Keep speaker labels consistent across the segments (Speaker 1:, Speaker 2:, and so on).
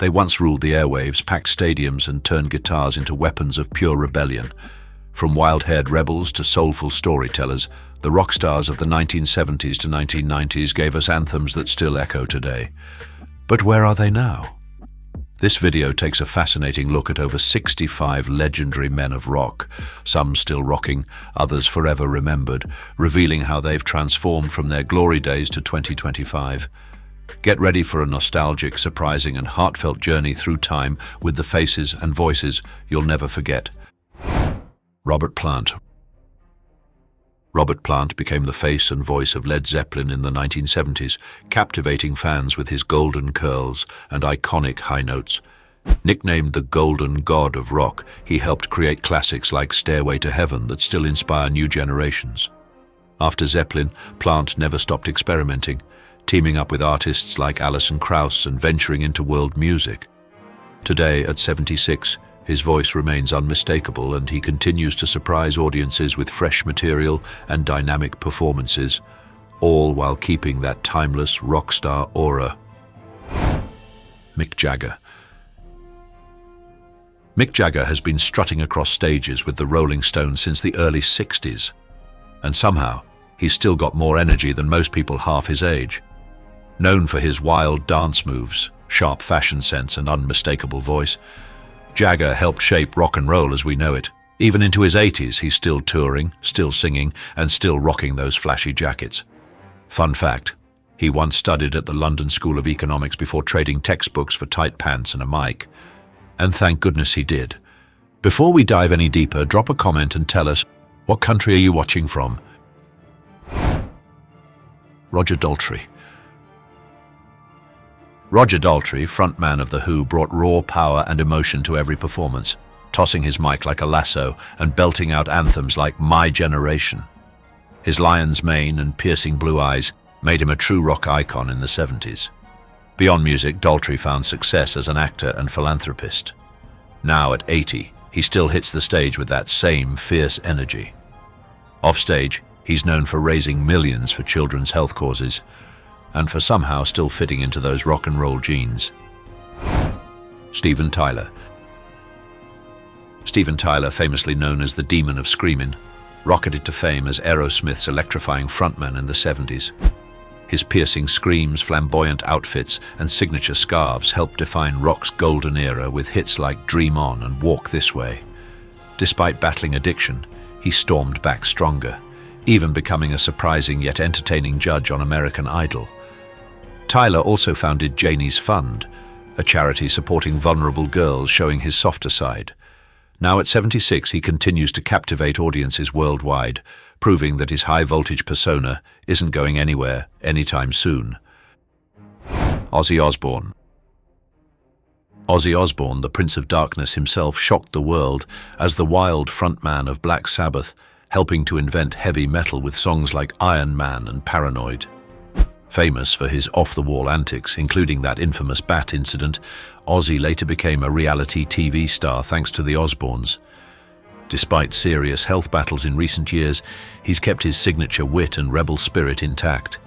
Speaker 1: They once ruled the airwaves, packed stadiums, and turned guitars into weapons of pure rebellion. From wild-haired rebels to soulful storytellers, the rock stars of the 1970s to 1990s gave us anthems that still echo today. But where are they now? This video takes a fascinating look at over 65 legendary men of rock, some still rocking, others forever remembered, revealing how they've transformed from their glory days to 2025. Get ready for a nostalgic, surprising, and heartfelt journey through time with the faces and voices you'll never forget. Robert Plant. Robert Plant became the face and voice of Led Zeppelin in the 1970s, captivating fans with his golden curls and iconic high notes. Nicknamed the Golden God of Rock, he helped create classics like Stairway to Heaven that still inspire new generations. After Zeppelin, Plant never stopped experimenting, teaming up with artists like Alison Krauss and venturing into world music. Today, at 76, his voice remains unmistakable, and he continues to surprise audiences with fresh material and dynamic performances, all while keeping that timeless rock star aura. Mick Jagger. Mick Jagger has been strutting across stages with the Rolling Stones since the early 60s, and somehow he's still got more energy than most people half his age. Known for his wild dance moves, sharp fashion sense, and unmistakable voice, Jagger helped shape rock and roll as we know it. Even into his 80s, he's still touring, still singing, and still rocking those flashy jackets. Fun fact, he once studied at the London School of Economics before trading textbooks for tight pants and a mic. And thank goodness he did. Before we dive any deeper, drop a comment and tell us, what country are you watching from? Roger Daltrey. Roger Daltrey, frontman of The Who, brought raw power and emotion to every performance, tossing his mic like a lasso and belting out anthems like My Generation. His lion's mane and piercing blue eyes made him a true rock icon in the 70s. Beyond music, Daltrey found success as an actor and philanthropist. Now at 80, he still hits the stage with that same fierce energy. Offstage, he's known for raising millions for children's health causes, and for somehow still fitting into those rock and roll genes. Steven Tyler. Steven Tyler, famously known as the Demon of Screamin', rocketed to fame as Aerosmith's electrifying frontman in the 70s. His piercing screams, flamboyant outfits, and signature scarves helped define rock's golden era with hits like Dream On and Walk This Way. Despite battling addiction, he stormed back stronger, even becoming a surprising yet entertaining judge on American Idol. Tyler also founded Janie's Fund, a charity supporting vulnerable girls, showing his softer side. Now at 76, he continues to captivate audiences worldwide, proving that his high-voltage persona isn't going anywhere anytime soon. Ozzy Osbourne. Ozzy Osbourne, the Prince of Darkness himself, shocked the world as the wild frontman of Black Sabbath, helping to invent heavy metal with songs like Iron Man and Paranoid. Famous for his off-the-wall antics, including that infamous bat incident, Ozzy later became a reality TV star thanks to the Osbournes. Despite serious health battles in recent years, he's kept his signature wit and rebel spirit intact.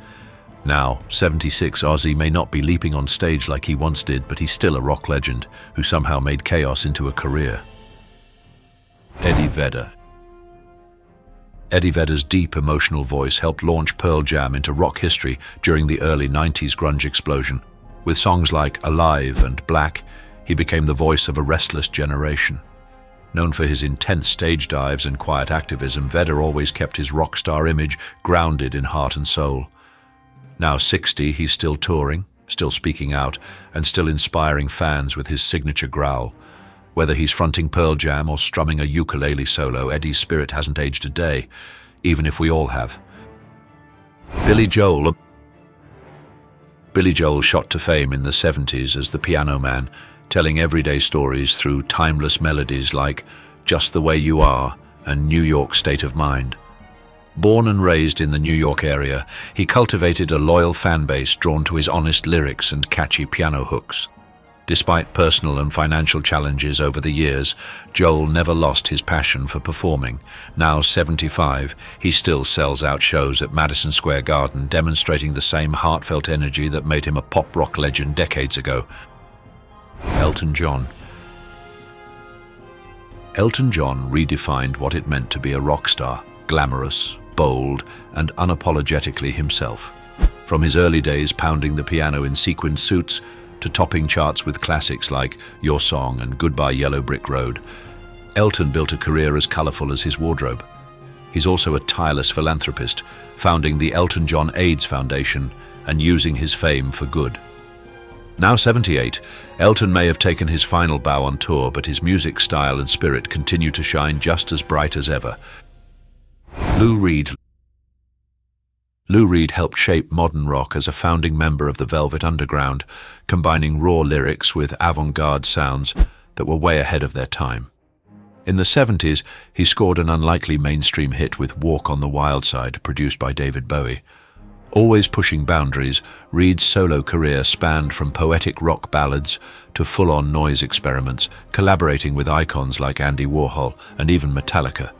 Speaker 1: Now, 76, Ozzy may not be leaping on stage like he once did, but he's still a rock legend who somehow made chaos into a career. Eddie Vedder. Eddie Vedder's deep, emotional voice helped launch Pearl Jam into rock history during the early 90s grunge explosion. With songs like Alive and Black, he became the voice of a restless generation. Known for his intense stage dives and quiet activism, Vedder always kept his rock star image grounded in heart and soul. Now 60, he's still touring, still speaking out, and still inspiring fans with his signature growl. Whether he's fronting Pearl Jam or strumming a ukulele solo, Eddie's spirit hasn't aged a day, even if we all have. Billy Joel. Billy Joel shot to fame in the 70s as the Piano Man, telling everyday stories through timeless melodies like Just the Way You Are and New York State of Mind. Born and raised in the New York area, he cultivated a loyal fan base drawn to his honest lyrics and catchy piano hooks. Despite personal and financial challenges over the years, Joel never lost his passion for performing. Now 75, he still sells out shows at Madison Square Garden, demonstrating the same heartfelt energy that made him a pop rock legend decades ago. Elton John. Elton John redefined what it meant to be a rock star, glamorous, bold, and unapologetically himself. From his early days pounding the piano in sequined suits to topping charts with classics like Your Song and Goodbye Yellow Brick Road, Elton built a career as colorful as his wardrobe. He's also a tireless philanthropist, founding the Elton John AIDS Foundation and using his fame for good. Now 78, Elton may have taken his final bow on tour, but his music style and spirit continue to shine just as bright as ever. Lou Reed. Lou Reed helped shape modern rock as a founding member of the Velvet Underground, combining raw lyrics with avant-garde sounds that were way ahead of their time. In the 70s, he scored an unlikely mainstream hit with Walk on the Wild Side, produced by David Bowie. Always pushing boundaries, Reed's solo career spanned from poetic rock ballads to full-on noise experiments, collaborating with icons like Andy Warhol and even Metallica.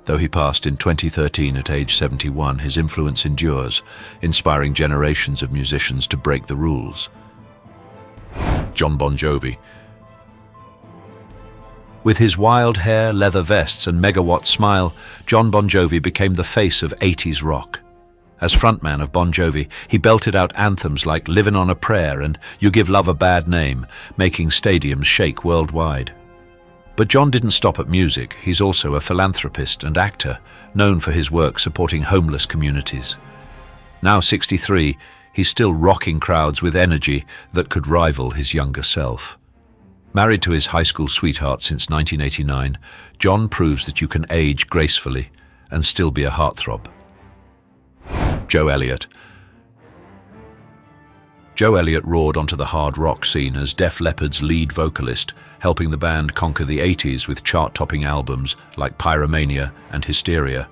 Speaker 1: Though he passed in 2013 at age 71, his influence endures, inspiring generations of musicians to break the rules. Jon Bon Jovi. With his wild hair, leather vests, and megawatt smile, Jon Bon Jovi became the face of 80s rock. As frontman of Bon Jovi, he belted out anthems like Livin' on a Prayer and You Give Love a Bad Name, making stadiums shake worldwide. But Jon didn't stop at music. He's also a philanthropist and actor, known for his work supporting homeless communities. Now 63, he's still rocking crowds with energy that could rival his younger self. Married to his high school sweetheart since 1989, Jon proves that you can age gracefully and still be a heartthrob. Joe Elliott. Joe Elliott roared onto the hard rock scene as Def Leppard's lead vocalist, helping the band conquer the 80s with chart-topping albums like Pyromania and Hysteria.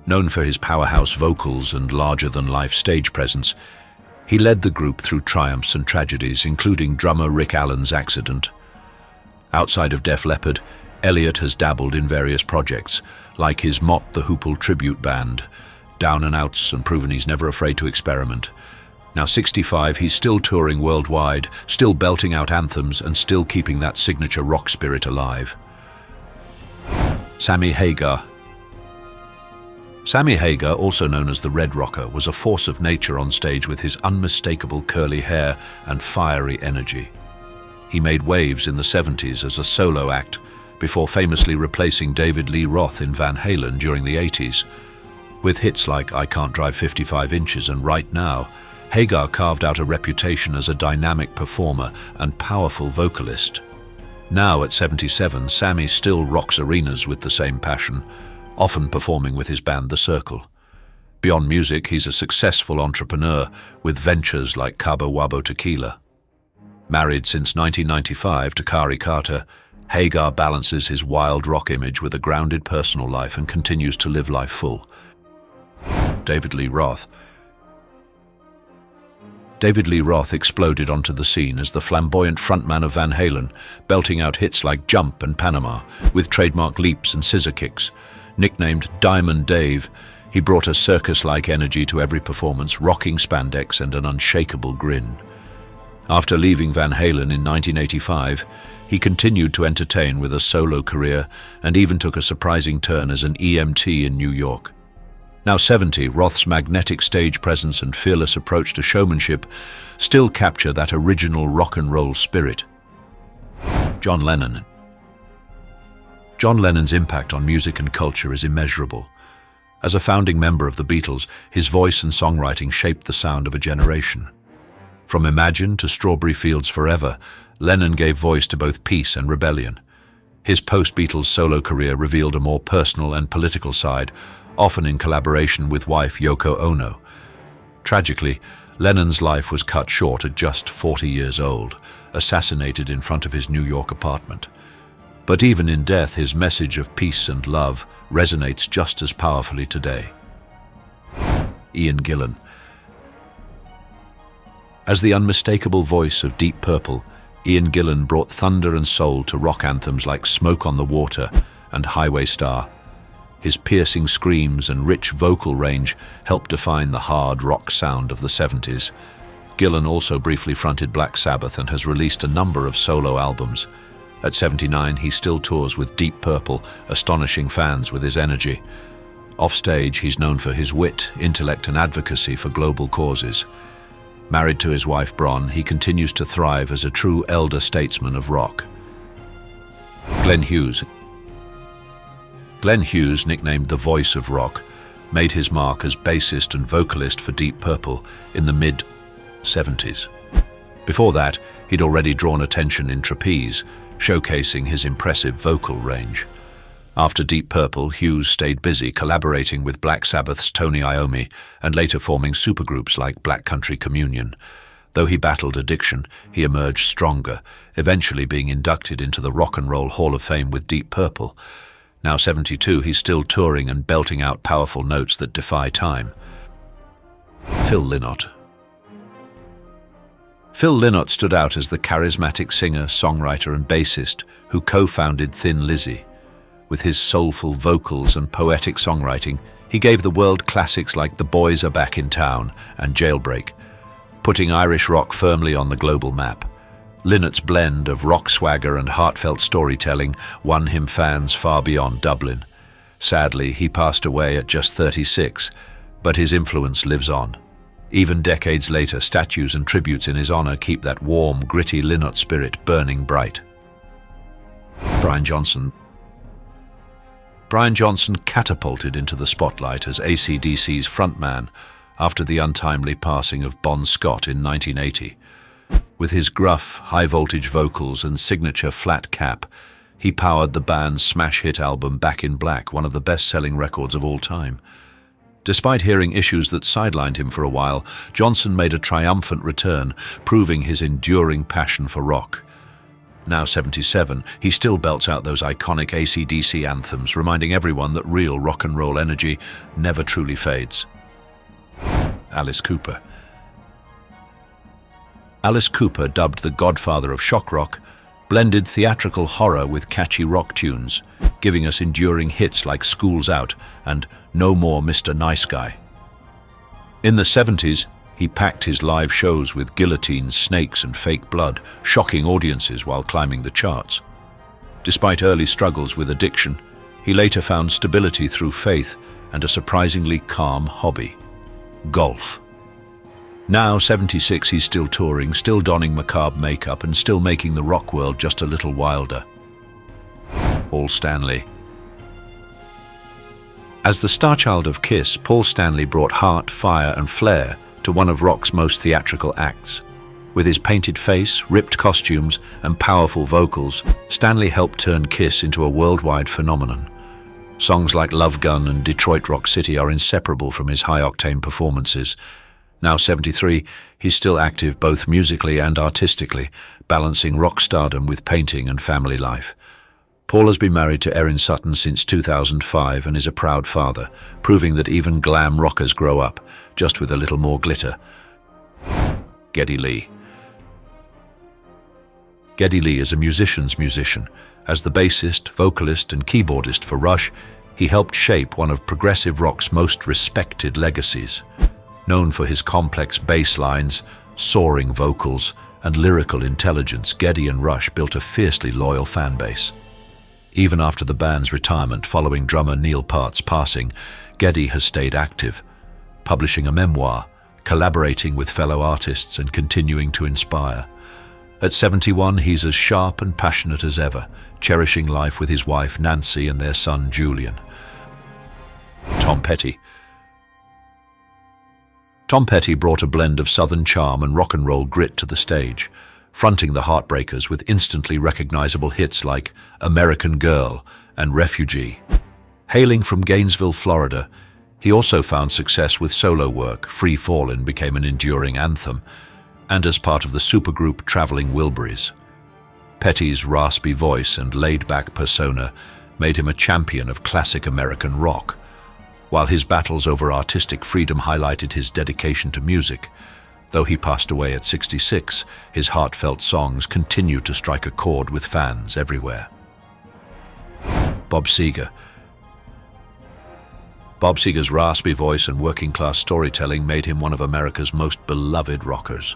Speaker 1: Known for his powerhouse vocals and larger-than-life stage presence, he led the group through triumphs and tragedies, including drummer Rick Allen's accident. Outside of Def Leppard, Elliott has dabbled in various projects, like his Mott the Hoople tribute band, Down and Outs, and proven he's never afraid to experiment. Now 65, he's still touring worldwide, still belting out anthems, and still keeping that signature rock spirit alive. Sammy Hagar. Sammy Hagar, also known as the Red Rocker, was a force of nature on stage with his unmistakable curly hair and fiery energy. He made waves in the 70s as a solo act, before famously replacing David Lee Roth in Van Halen during the 80s. With hits like I Can't Drive 55 Inches and Right Now, Hagar carved out a reputation as a dynamic performer and powerful vocalist. Now at 77, Sammy still rocks arenas with the same passion, often performing with his band The Circle. Beyond music, he's a successful entrepreneur with ventures like Cabo Wabo Tequila. Married since 1995 to Kari Carter, Hagar balances his wild rock image with a grounded personal life and continues to live life full. David Lee Roth. David Lee Roth exploded onto the scene as the flamboyant frontman of Van Halen, belting out hits like Jump and Panama, with trademark leaps and scissor kicks. Nicknamed Diamond Dave, he brought a circus-like energy to every performance, rocking spandex and an unshakable grin. After leaving Van Halen in 1985, he continued to entertain with a solo career and even took a surprising turn as an EMT in New York. Now 70, Roth's magnetic stage presence and fearless approach to showmanship still capture that original rock and roll spirit. John Lennon. John Lennon's impact on music and culture is immeasurable. As a founding member of the Beatles, his voice and songwriting shaped the sound of a generation. From Imagine to Strawberry Fields Forever, Lennon gave voice to both peace and rebellion. His post-Beatles solo career revealed a more personal and political side, often in collaboration with wife Yoko Ono. Tragically, Lennon's life was cut short at just 40 years old, assassinated in front of his New York apartment. But even in death, his message of peace and love resonates just as powerfully today. Ian Gillan. As the unmistakable voice of Deep Purple, Ian Gillan brought thunder and soul to rock anthems like Smoke on the Water and Highway Star. His piercing screams and rich vocal range helped define the hard rock sound of the 70s. Gillan also briefly fronted Black Sabbath and has released a number of solo albums. At 79, he still tours with Deep Purple, astonishing fans with his energy. Offstage, he's known for his wit, intellect and advocacy for global causes. Married to his wife Bron, he continues to thrive as a true elder statesman of rock. Glenn Hughes. Glenn Hughes, nicknamed the Voice of Rock, made his mark as bassist and vocalist for Deep Purple in the mid-70s. Before that, he'd already drawn attention in Trapeze, showcasing his impressive vocal range. After Deep Purple, Hughes stayed busy collaborating with Black Sabbath's Tony Iommi and later forming supergroups like Black Country Communion. Though he battled addiction, he emerged stronger, eventually being inducted into the Rock and Roll Hall of Fame with Deep Purple. Now 72, he's still touring and belting out powerful notes that defy time. Phil Lynott. Phil Lynott stood out as the charismatic singer, songwriter and bassist who co-founded Thin Lizzy. With his soulful vocals and poetic songwriting, he gave the world classics like The Boys Are Back in Town and Jailbreak, putting Irish rock firmly on the global map. Lynott's blend of rock swagger and heartfelt storytelling won him fans far beyond Dublin. Sadly, he passed away at just 36, but his influence lives on. Even decades later, statues and tributes in his honor keep that warm, gritty Lynott spirit burning bright. Brian Johnson. Brian Johnson catapulted into the spotlight as AC/DC's frontman after the untimely passing of Bon Scott in 1980. With his gruff, high-voltage vocals and signature flat cap, he powered the band's smash hit album Back in Black, one of the best-selling records of all time. Despite hearing issues that sidelined him for a while, Johnson made a triumphant return, proving his enduring passion for rock. Now 77, he still belts out those iconic AC/DC anthems, reminding everyone that real rock and roll energy never truly fades. Alice Cooper. Alice Cooper, dubbed the godfather of shock rock, blended theatrical horror with catchy rock tunes, giving us enduring hits like School's Out and No More Mr. Nice Guy. In the 70s, he packed his live shows with guillotines, snakes and fake blood, shocking audiences while climbing the charts. Despite early struggles with addiction, he later found stability through faith and a surprisingly calm hobby: golf. Now 76, he's still touring, still donning macabre makeup and still making the rock world just a little wilder. Paul Stanley. As the starchild of Kiss, Paul Stanley brought heart, fire and flair to one of rock's most theatrical acts. With his painted face, ripped costumes and powerful vocals, Stanley helped turn Kiss into a worldwide phenomenon. Songs like Love Gun and Detroit Rock City are inseparable from his high-octane performances. Now 73, he's still active both musically and artistically, balancing rock stardom with painting and family life. Paul has been married to Erin Sutton since 2005 and is a proud father, proving that even glam rockers grow up, just with a little more glitter. Geddy Lee. Geddy Lee is a musician's musician. As the bassist, vocalist and keyboardist for Rush, he helped shape one of progressive rock's most respected legacies. Known for his complex bass lines, soaring vocals and lyrical intelligence, Geddy and Rush built a fiercely loyal fan base. Even after the band's retirement following drummer Neil Peart's passing, Geddy has stayed active, publishing a memoir, collaborating with fellow artists and continuing to inspire. At 71, he's as sharp and passionate as ever, cherishing life with his wife Nancy and their son Julian. Tom Petty. Tom Petty brought a blend of southern charm and rock and roll grit to the stage, fronting the Heartbreakers with instantly recognizable hits like American Girl and Refugee. Hailing from Gainesville, Florida, he also found success with solo work. Free Fallin' became an enduring anthem, and as part of the supergroup Traveling Wilburys. Petty's raspy voice and laid-back persona made him a champion of classic American rock, while his battles over artistic freedom highlighted his dedication to music. Though he passed away at 66, his heartfelt songs continue to strike a chord with fans everywhere. Bob Seger. Bob Seger's raspy voice and working-class storytelling made him one of America's most beloved rockers.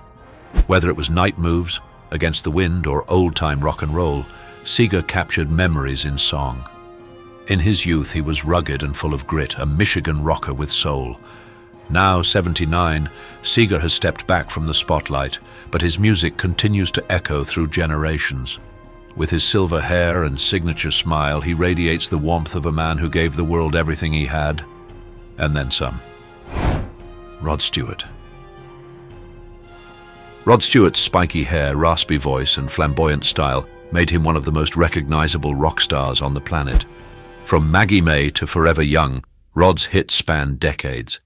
Speaker 1: Whether it was night moves, Against the Wind, or old-time rock and roll, Seeger captured memories in song. In his youth, he was rugged and full of grit, a Michigan rocker with soul. Now 79, Seeger has stepped back from the spotlight, but his music continues to echo through generations. With his silver hair and signature smile, he radiates the warmth of a man who gave the world everything he had, and then some. Rod Stewart. Rod Stewart's spiky hair, raspy voice, and flamboyant style made him one of the most recognizable rock stars on the planet. From Maggie May to Forever Young, Rod's hits spanned decades.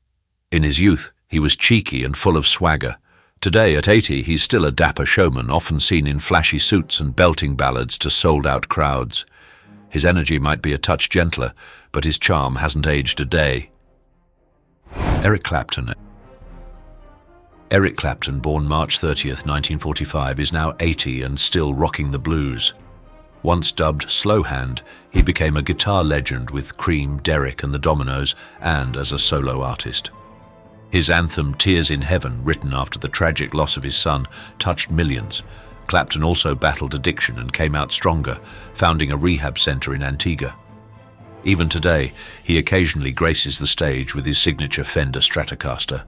Speaker 1: In his youth, he was cheeky and full of swagger. Today, at 80, he's still a dapper showman, often seen in flashy suits and belting ballads to sold-out crowds. His energy might be a touch gentler, but his charm hasn't aged a day. Eric Clapton. Eric Clapton, born March 30th, 1945, is now 80 and still rocking the blues. Once dubbed Slow Hand, he became a guitar legend with Cream, Derek and the Dominoes, and as a solo artist. His anthem, Tears in Heaven, written after the tragic loss of his son, touched millions. Clapton also battled addiction and came out stronger, founding a rehab center in Antigua. Even today, he occasionally graces the stage with his signature Fender Stratocaster,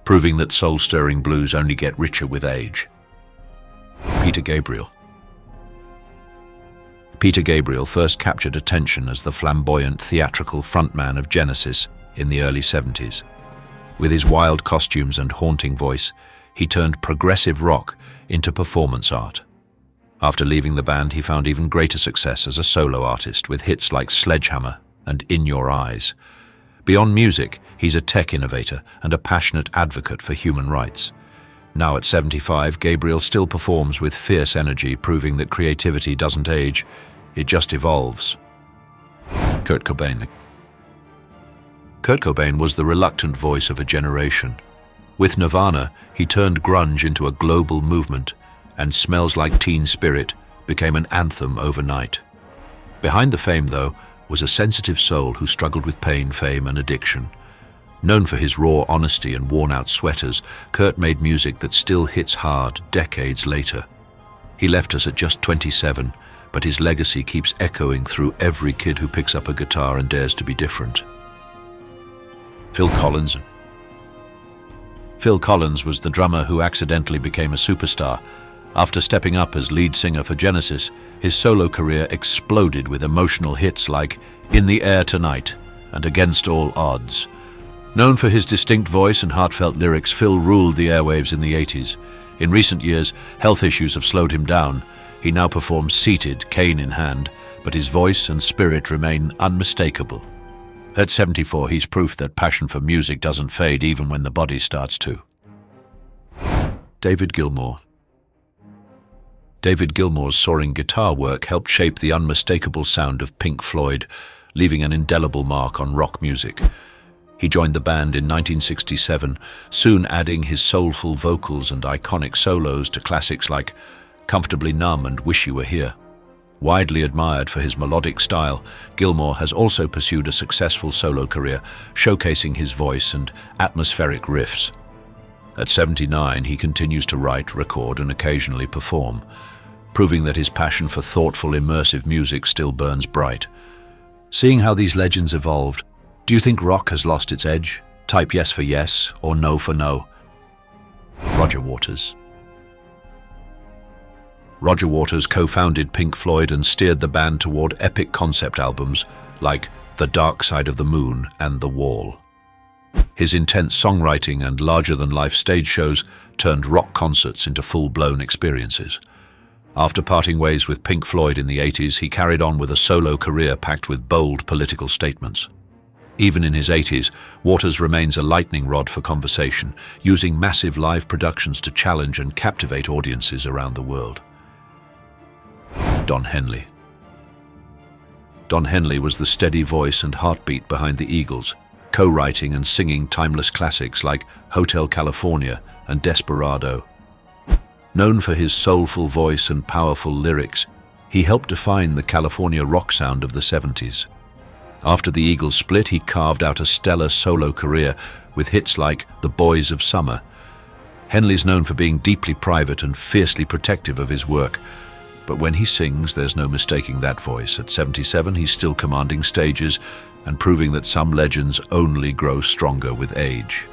Speaker 1: proving that soul-stirring blues only get richer with age. Peter Gabriel. Peter Gabriel first captured attention as the flamboyant, theatrical frontman of Genesis in the early 70s. With his wild costumes and haunting voice, he turned progressive rock into performance art. After leaving the band, he found even greater success as a solo artist with hits like Sledgehammer and In Your Eyes. Beyond music, he's a tech innovator and a passionate advocate for human rights. Now at 75, Gabriel still performs with fierce energy, proving that creativity doesn't age, it just evolves. Kurt Cobain. Kurt Cobain was the reluctant voice of a generation. With Nirvana, he turned grunge into a global movement, and Smells Like Teen Spirit became an anthem overnight. Behind the fame, though, was a sensitive soul who struggled with pain, fame, and addiction. Known for his raw honesty and worn-out sweaters, Kurt made music that still hits hard decades later. He left us at just 27, but his legacy keeps echoing through every kid who picks up a guitar and dares to be different. Phil Collins. Phil Collins was the drummer who accidentally became a superstar. After stepping up as lead singer for Genesis, his solo career exploded with emotional hits like In the Air Tonight and Against All Odds. Known for his distinct voice and heartfelt lyrics, Phil ruled the airwaves in the 80s. In recent years, health issues have slowed him down. He now performs seated, cane in hand, but his voice and spirit remain unmistakable. At 74, he's proof that passion for music doesn't fade even when the body starts to. David Gilmour. David Gilmour's soaring guitar work helped shape the unmistakable sound of Pink Floyd, leaving an indelible mark on rock music. He joined the band in 1967, soon adding his soulful vocals and iconic solos to classics like Comfortably Numb and Wish You Were Here. Widely admired for his melodic style, Gilmour has also pursued a successful solo career, showcasing his voice and atmospheric riffs. At 79, he continues to write, record, and occasionally perform, proving that his passion for thoughtful, immersive music still burns bright. Seeing how these legends evolved, do you think rock has lost its edge? Type yes for yes or no for no. Roger Waters. Roger Waters co-founded Pink Floyd and steered the band toward epic concept albums like The Dark Side of the Moon and The Wall. His intense songwriting and larger-than-life stage shows turned rock concerts into full-blown experiences. After parting ways with Pink Floyd in the 80s, he carried on with a solo career packed with bold political statements. Even in his 80s, Waters remains a lightning rod for conversation, using massive live productions to challenge and captivate audiences around the world. Don Henley. Don Henley was the steady voice and heartbeat behind the Eagles, co-writing and singing timeless classics like Hotel California and Desperado. Known for his soulful voice and powerful lyrics, he helped define the California rock sound of the 70s. After the Eagles split, he carved out a stellar solo career with hits like The Boys of Summer. Henley's known for being deeply private and fiercely protective of his work. But when he sings, there's no mistaking that voice. At 77, he's still commanding stages and proving that some legends only grow stronger with age.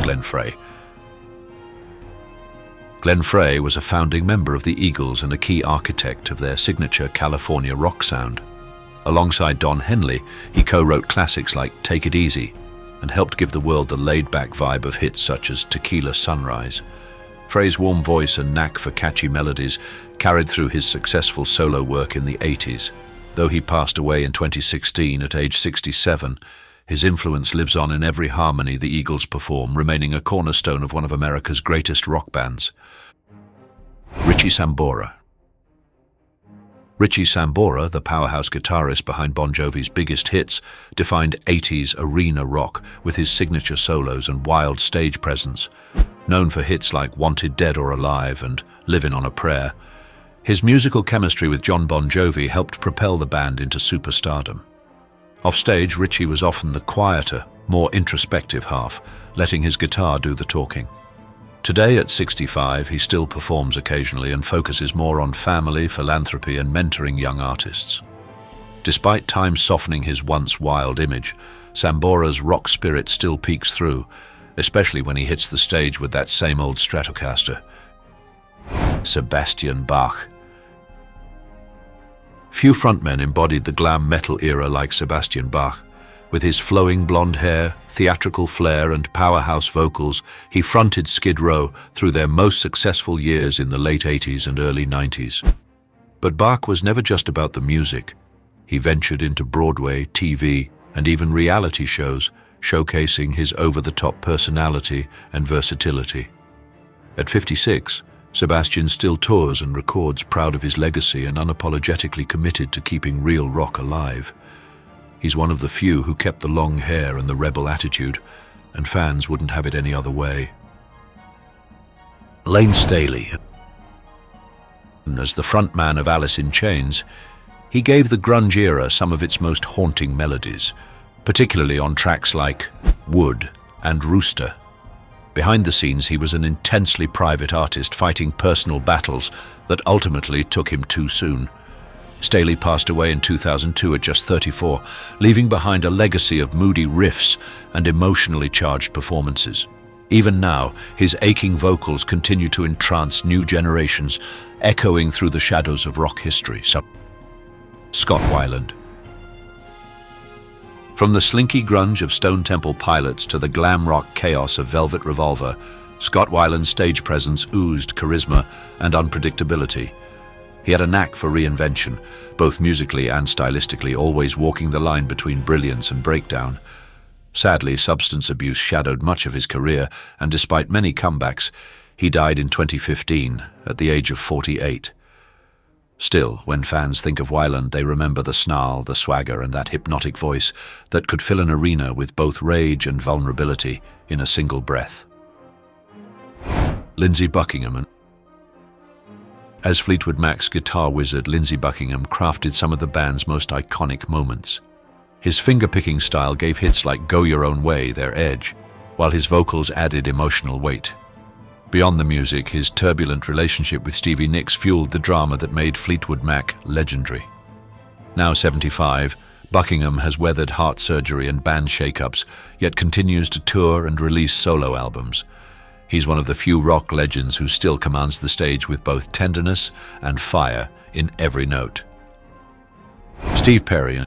Speaker 1: Glenn Frey. Glenn Frey was a founding member of the Eagles and a key architect of their signature California rock sound. Alongside Don Henley, he co-wrote classics like Take It Easy and helped give the world the laid-back vibe of hits such as Tequila Sunrise. Frey's warm voice and knack for catchy melodies carried through his successful solo work in the 80s. Though he passed away in 2016 at age 67, his influence lives on in every harmony the Eagles perform, remaining a cornerstone of one of America's greatest rock bands. Richie Sambora. Richie Sambora, the powerhouse guitarist behind Bon Jovi's biggest hits, defined 80s arena rock with his signature solos and wild stage presence. Known for hits like Wanted Dead or Alive and Livin' on a Prayer, his musical chemistry with John Bon Jovi helped propel the band into superstardom. Offstage, Richie was often the quieter, more introspective half, letting his guitar do the talking. Today, at 65, he still performs occasionally and focuses more on family, philanthropy, and mentoring young artists. Despite time softening his once wild image, Sambora's rock spirit still peeks through, especially when he hits the stage with that same old Stratocaster. Sebastian Bach. Few frontmen embodied the glam metal era like Sebastian Bach. With his flowing blonde hair, theatrical flair, and powerhouse vocals, he fronted Skid Row through their most successful years in the late 80s and early 90s. But Bach was never just about the music. He ventured into Broadway, TV, and even reality shows, showcasing his over-the-top personality and versatility. At 56, Sebastian still tours and records, proud of his legacy and unapologetically committed to keeping real rock alive. He's one of the few who kept the long hair and the rebel attitude, and fans wouldn't have it any other way. Lane Staley. As the frontman of Alice in Chains, he gave the grunge era some of its most haunting melodies, particularly on tracks like Wood and Rooster. Behind the scenes, he was an intensely private artist fighting personal battles that ultimately took him too soon. Staley passed away in 2002 at just 34, leaving behind a legacy of moody riffs and emotionally charged performances. Even now, his aching vocals continue to entrance new generations, echoing through the shadows of rock history. Scott Weiland. From the slinky grunge of Stone Temple Pilots to the glam rock chaos of Velvet Revolver, Scott Weiland's stage presence oozed charisma and unpredictability. He had a knack for reinvention, both musically and stylistically, always walking the line between brilliance and breakdown. Sadly, substance abuse shadowed much of his career, and despite many comebacks, he died in 2015 at the age of 48. Still, when fans think of Weiland, they remember the snarl, the swagger, and that hypnotic voice that could fill an arena with both rage and vulnerability in a single breath. Lindsey Buckingham. As Fleetwood Mac's guitar wizard, Lindsey Buckingham crafted some of the band's most iconic moments. His finger-picking style gave hits like Go Your Own Way their edge, while his vocals added emotional weight. Beyond the music, his turbulent relationship with Stevie Nicks fueled the drama that made Fleetwood Mac legendary. Now 75, Buckingham has weathered heart surgery and band shakeups, yet continues to tour and release solo albums. He's one of the few rock legends who still commands the stage with both tenderness and fire in every note. Steve Perry.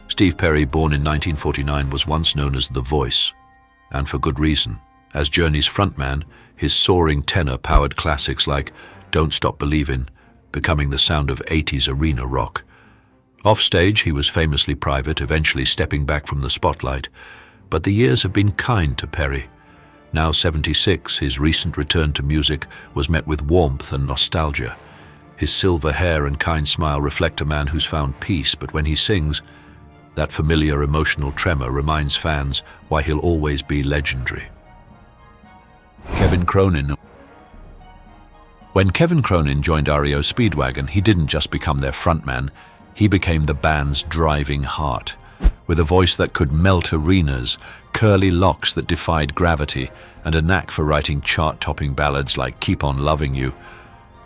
Speaker 1: Steve Perry, born in 1949, was once known as The Voice, and for good reason. As Journey's frontman, his soaring tenor powered classics like Don't Stop Believin', becoming the sound of 80s arena rock. Offstage, he was famously private, eventually stepping back from the spotlight, but the years have been kind to Perry. Now 76, his recent return to music was met with warmth and nostalgia. His silver hair and kind smile reflect a man who's found peace, but when he sings, that familiar emotional tremor reminds fans why he'll always be legendary. Kevin Cronin. When Kevin Cronin joined REO Speedwagon, he didn't just become their frontman, he became the band's driving heart. With a voice that could melt arenas, curly locks that defied gravity, and a knack for writing chart-topping ballads like Keep On Loving You,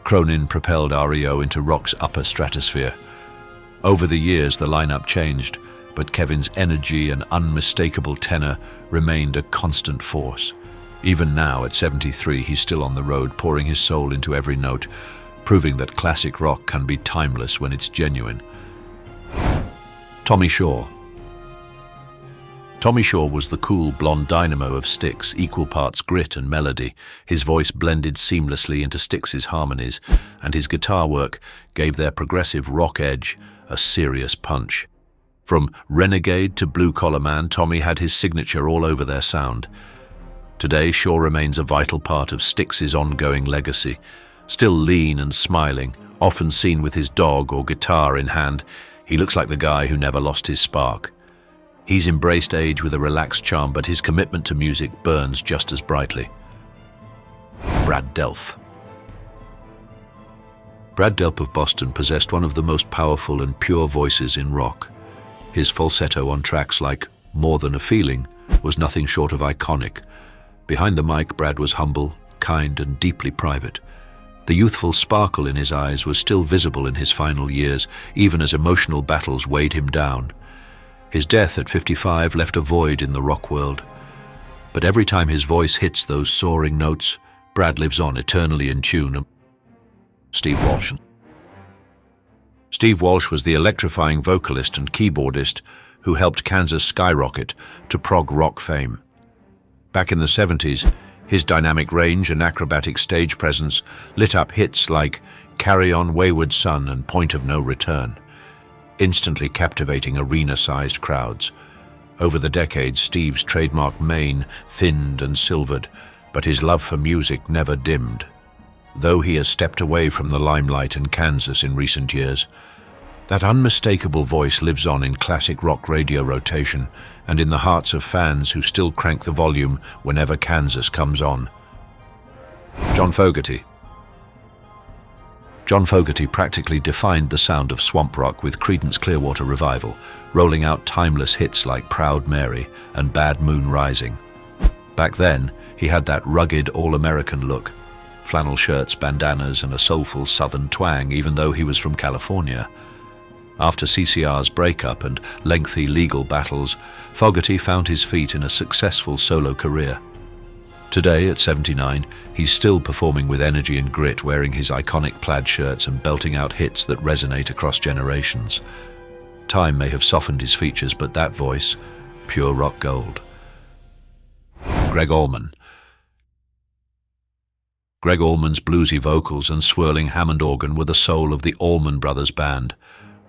Speaker 1: Cronin propelled REO into rock's upper stratosphere. Over the years, the lineup changed, but Kevin's energy and unmistakable tenor remained a constant force. Even now, at 73, he's still on the road, pouring his soul into every note, proving that classic rock can be timeless when it's genuine. Tommy Shaw. Tommy Shaw was the cool, blonde dynamo of Styx, equal parts grit and melody. His voice blended seamlessly into Styx's harmonies, and his guitar work gave their progressive rock edge a serious punch. From renegade to blue-collar man, Tommy had his signature all over their sound. Today, Shaw remains a vital part of Styx's ongoing legacy. Still lean and smiling, often seen with his dog or guitar in hand, he looks like the guy who never lost his spark. He's embraced age with a relaxed charm, but his commitment to music burns just as brightly. Brad Delp. Brad Delp of Boston possessed one of the most powerful and pure voices in rock. His falsetto on tracks like More Than a Feeling was nothing short of iconic. Behind the mic, Brad was humble, kind, and deeply private. The youthful sparkle in his eyes was still visible in his final years, even as emotional battles weighed him down. His death at 55 left a void in the rock world. But every time his voice hits those soaring notes, Brad lives on, eternally in tune. Steve Walsh. Steve Walsh was the electrifying vocalist and keyboardist who helped Kansas skyrocket to prog rock fame. Back in the 70s, his dynamic range and acrobatic stage presence lit up hits like Carry On Wayward Son and Point of No Return, instantly captivating arena-sized crowds. Over the decades, Steve's trademark mane thinned and silvered, but his love for music never dimmed. Though he has stepped away from the limelight in Kansas in recent years, that unmistakable voice lives on in classic rock radio rotation and in the hearts of fans who still crank the volume whenever Kansas comes on. John Fogerty. John Fogerty practically defined the sound of swamp rock with Creedence Clearwater Revival, rolling out timeless hits like Proud Mary and Bad Moon Rising. Back then, he had that rugged all-American look, flannel shirts, bandanas, and a soulful southern twang, even though he was from California. After CCR's breakup and lengthy legal battles, Fogerty found his feet in a successful solo career. Today, at 79, he's still performing with energy and grit, wearing his iconic plaid shirts and belting out hits that resonate across generations. Time may have softened his features, but that voice, pure rock gold. Greg Allman. Greg Allman's bluesy vocals and swirling Hammond organ were the soul of the Allman Brothers Band,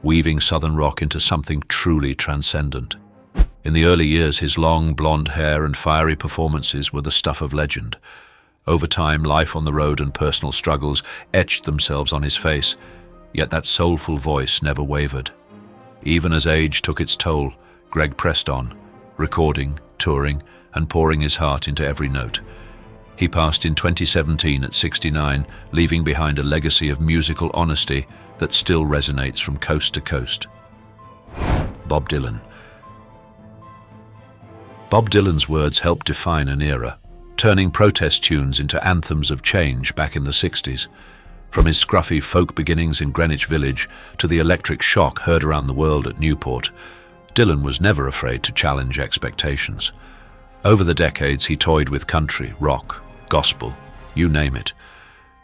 Speaker 1: weaving Southern rock into something truly transcendent. In the early years, his long, blonde hair and fiery performances were the stuff of legend. Over time, life on the road and personal struggles etched themselves on his face, yet that soulful voice never wavered. Even as age took its toll, Greg pressed on, recording, touring, and pouring his heart into every note. He passed in 2017 at 69, leaving behind a legacy of musical honesty that still resonates from coast to coast. Bob Dylan. Bob Dylan's words helped define an era, turning protest tunes into anthems of change back in the 60s. From his scruffy folk beginnings in Greenwich Village to the electric shock heard around the world at Newport, Dylan was never afraid to challenge expectations. Over the decades, he toyed with country, rock, gospel, you name it.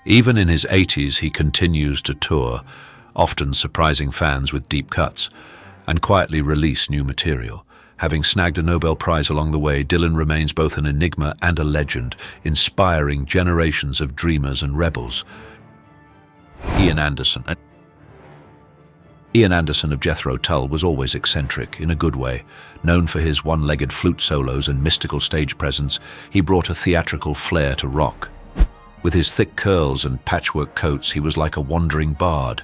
Speaker 1: Even in his 80s, he continues to tour, often surprising fans with deep cuts, and quietly release new material. Having snagged a Nobel Prize along the way, Dylan remains both an enigma and a legend, inspiring generations of dreamers and rebels. Ian Anderson. Ian Anderson of Jethro Tull was always eccentric, in a good way. Known for his one-legged flute solos and mystical stage presence, he brought a theatrical flair to rock. With his thick curls and patchwork coats, he was like a wandering bard.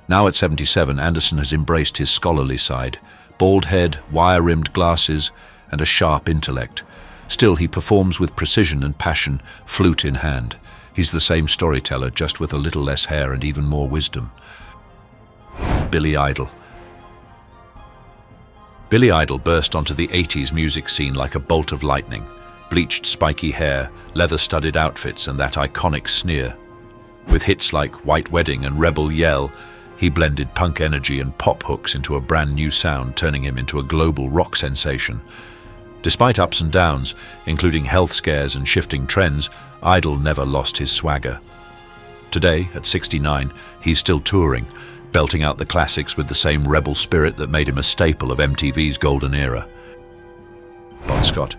Speaker 1: Now at 77, Anderson has embraced his scholarly side. Bald head, wire-rimmed glasses, and a sharp intellect. Still, he performs with precision and passion, flute in hand. He's the same storyteller, just with a little less hair and even more wisdom. Billy Idol. Billy Idol burst onto the 80s music scene like a bolt of lightning. bleached spiky hair, leather-studded outfits, and that iconic sneer. With hits like White Wedding and Rebel Yell, he blended punk energy and pop hooks into a brand new sound, turning him into a global rock sensation. Despite ups and downs, including health scares and shifting trends, Idol never lost his swagger. Today, at 69, he's still touring, belting out the classics with the same rebel spirit that made him a staple of MTV's golden era. Bon Scott.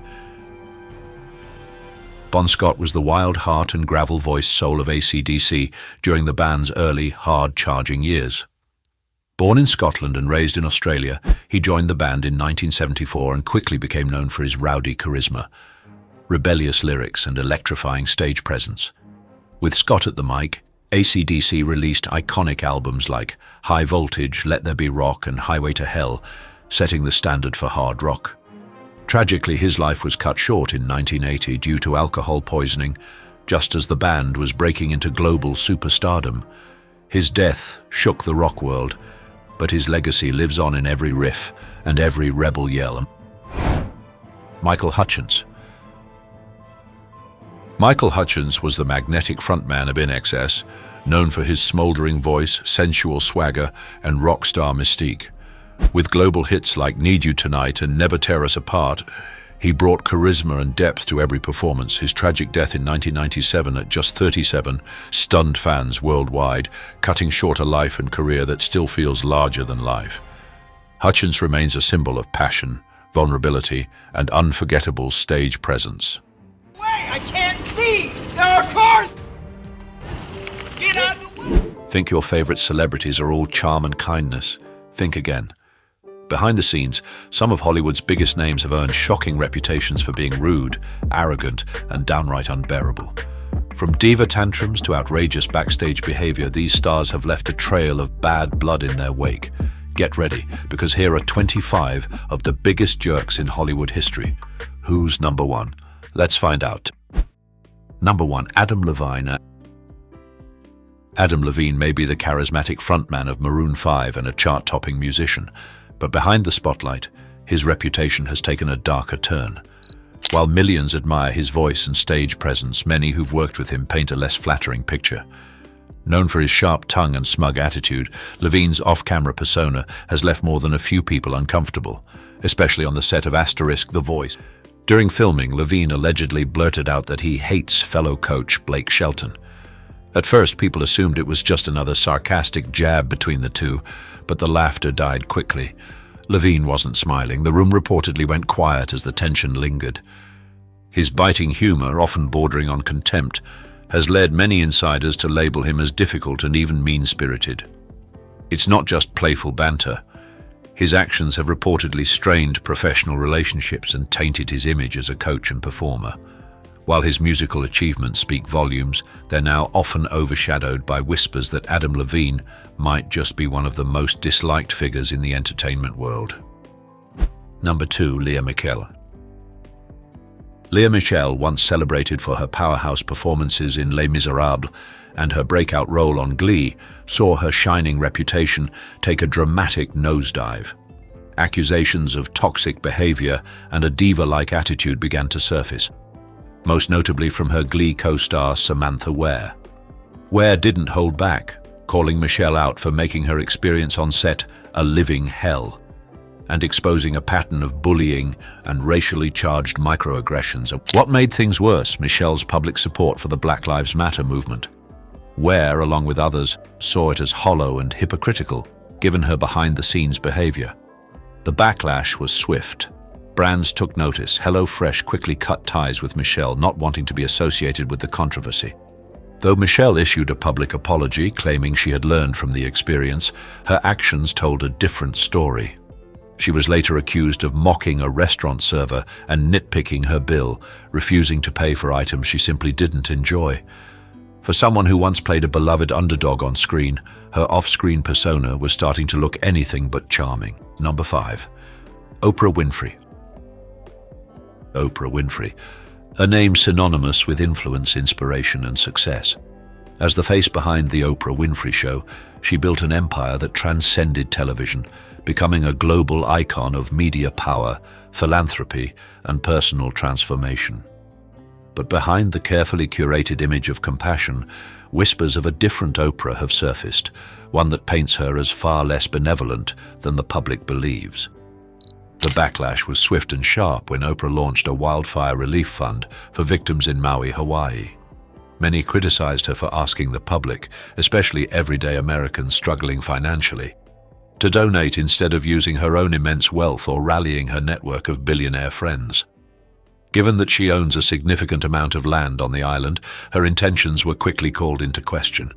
Speaker 1: Bon Scott was the wild heart and gravel-voiced soul of AC/DC during the band's early, hard-charging years. Born in Scotland and raised in Australia, he joined the band in 1974 and quickly became known for his rowdy charisma, rebellious lyrics, and electrifying stage presence. With Scott at the mic, AC/DC released iconic albums like High Voltage, Let There Be Rock, and Highway to Hell, setting the standard for hard rock. Tragically, his life was cut short in 1980 due to alcohol poisoning, just as the band was breaking into global superstardom. His death shook the rock world, but his legacy lives on in every riff and every rebel yell. Michael Hutchence. Michael Hutchence was the magnetic frontman of INXS, known for his smoldering voice, sensual swagger, and rock star mystique. With global hits like Need You Tonight and Never Tear Us Apart, he brought charisma and depth to every performance. His tragic death in 1997 at just 37 stunned fans worldwide, cutting short a life and career that still feels larger than life. Hutchence remains a symbol of passion, vulnerability, and unforgettable stage presence.
Speaker 2: Wait, I can't see! There are cars! Get out of the way!
Speaker 1: Think your favorite celebrities are all charm and kindness? Think again. Behind the scenes, some of Hollywood's biggest names have earned shocking reputations for being rude, arrogant, and downright unbearable. From diva tantrums to outrageous backstage behavior, these stars have left a trail of bad blood in their wake. Get ready, because here are 25 of the biggest jerks in Hollywood history. Who's number one? Let's find out. Number 1. Adam Levine. Adam Levine may be the charismatic frontman of Maroon 5 and a chart-topping musician, but behind the spotlight, his reputation has taken a darker turn. While millions admire his voice and stage presence, many who've worked with him paint a less flattering picture. Known for his sharp tongue and smug attitude, Levine's off-camera persona has left more than a few people uncomfortable, especially on the set of *The Voice. During filming, Levine allegedly blurted out that he hates fellow coach Blake Shelton. At first, people assumed it was just another sarcastic jab between the two, but the laughter died quickly. Levine wasn't smiling. The room reportedly went quiet as the tension lingered. His biting humor, often bordering on contempt, has led many insiders to label him as difficult and even mean-spirited. It's not just playful banter. His actions have reportedly strained professional relationships and tainted his image as a coach and performer. While his musical achievements speak volumes, they're now often overshadowed by whispers that Adam Levine might just be one of the most disliked figures in the entertainment world. Number 2. Lea Michele. Lea Michele, once celebrated for her powerhouse performances in Les Miserables and her breakout role on Glee, saw her shining reputation take a dramatic nosedive. Accusations of toxic behavior and a diva-like attitude began to surface, most notably from her Glee co-star Samantha Ware. Ware didn't hold back, calling Michele out for making her experience on set a living hell, and exposing a pattern of bullying and racially charged microaggressions. What made things worse, Michele's public support for the Black Lives Matter movement. Ware, along with others, saw it as hollow and hypocritical, given her behind-the-scenes behavior. The backlash was swift. Brands took notice. HelloFresh quickly cut ties with Michele, not wanting to be associated with the controversy. Though Michele issued a public apology, claiming she had learned from the experience, her actions told a different story. She was later accused of mocking a restaurant server and nitpicking her bill, refusing to pay for items she simply didn't enjoy. For someone who once played a beloved underdog on screen, her off-screen persona was starting to look anything but charming. Number 5. Oprah Winfrey. Oprah Winfrey, a name synonymous with influence, inspiration, and success. As the face behind The Oprah Winfrey Show, she built an empire that transcended television, becoming a global icon of media power, philanthropy, and personal transformation. But behind the carefully curated image of compassion, whispers of a different Oprah have surfaced, one that paints her as far less benevolent than the public believes. The backlash was swift and sharp when Oprah launched a wildfire relief fund for victims in Maui, Hawaii. Many criticized her for asking the public, especially everyday Americans struggling financially, to donate instead of using her own immense wealth or rallying her network of billionaire friends. Given that she owns a significant amount of land on the island, her intentions were quickly called into question.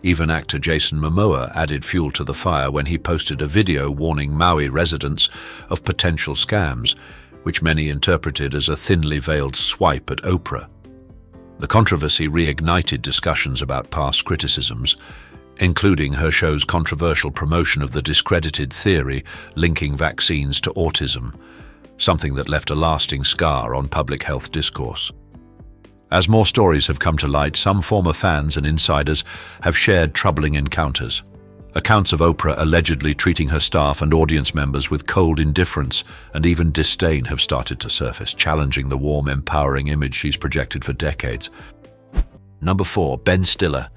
Speaker 1: Even actor Jason Momoa added fuel to the fire when he posted a video warning Maui residents of potential scams, which many interpreted as a thinly veiled swipe at Oprah. The controversy reignited discussions about past criticisms, including her show's controversial promotion of the discredited theory linking vaccines to autism, something that left a lasting scar on public health discourse. As more stories have come to light, some former fans and insiders have shared troubling encounters. Accounts of Oprah allegedly treating her staff and audience members with cold indifference and even disdain have started to surface, challenging the warm, empowering image she's projected for decades. Number 4. Ben Stiller.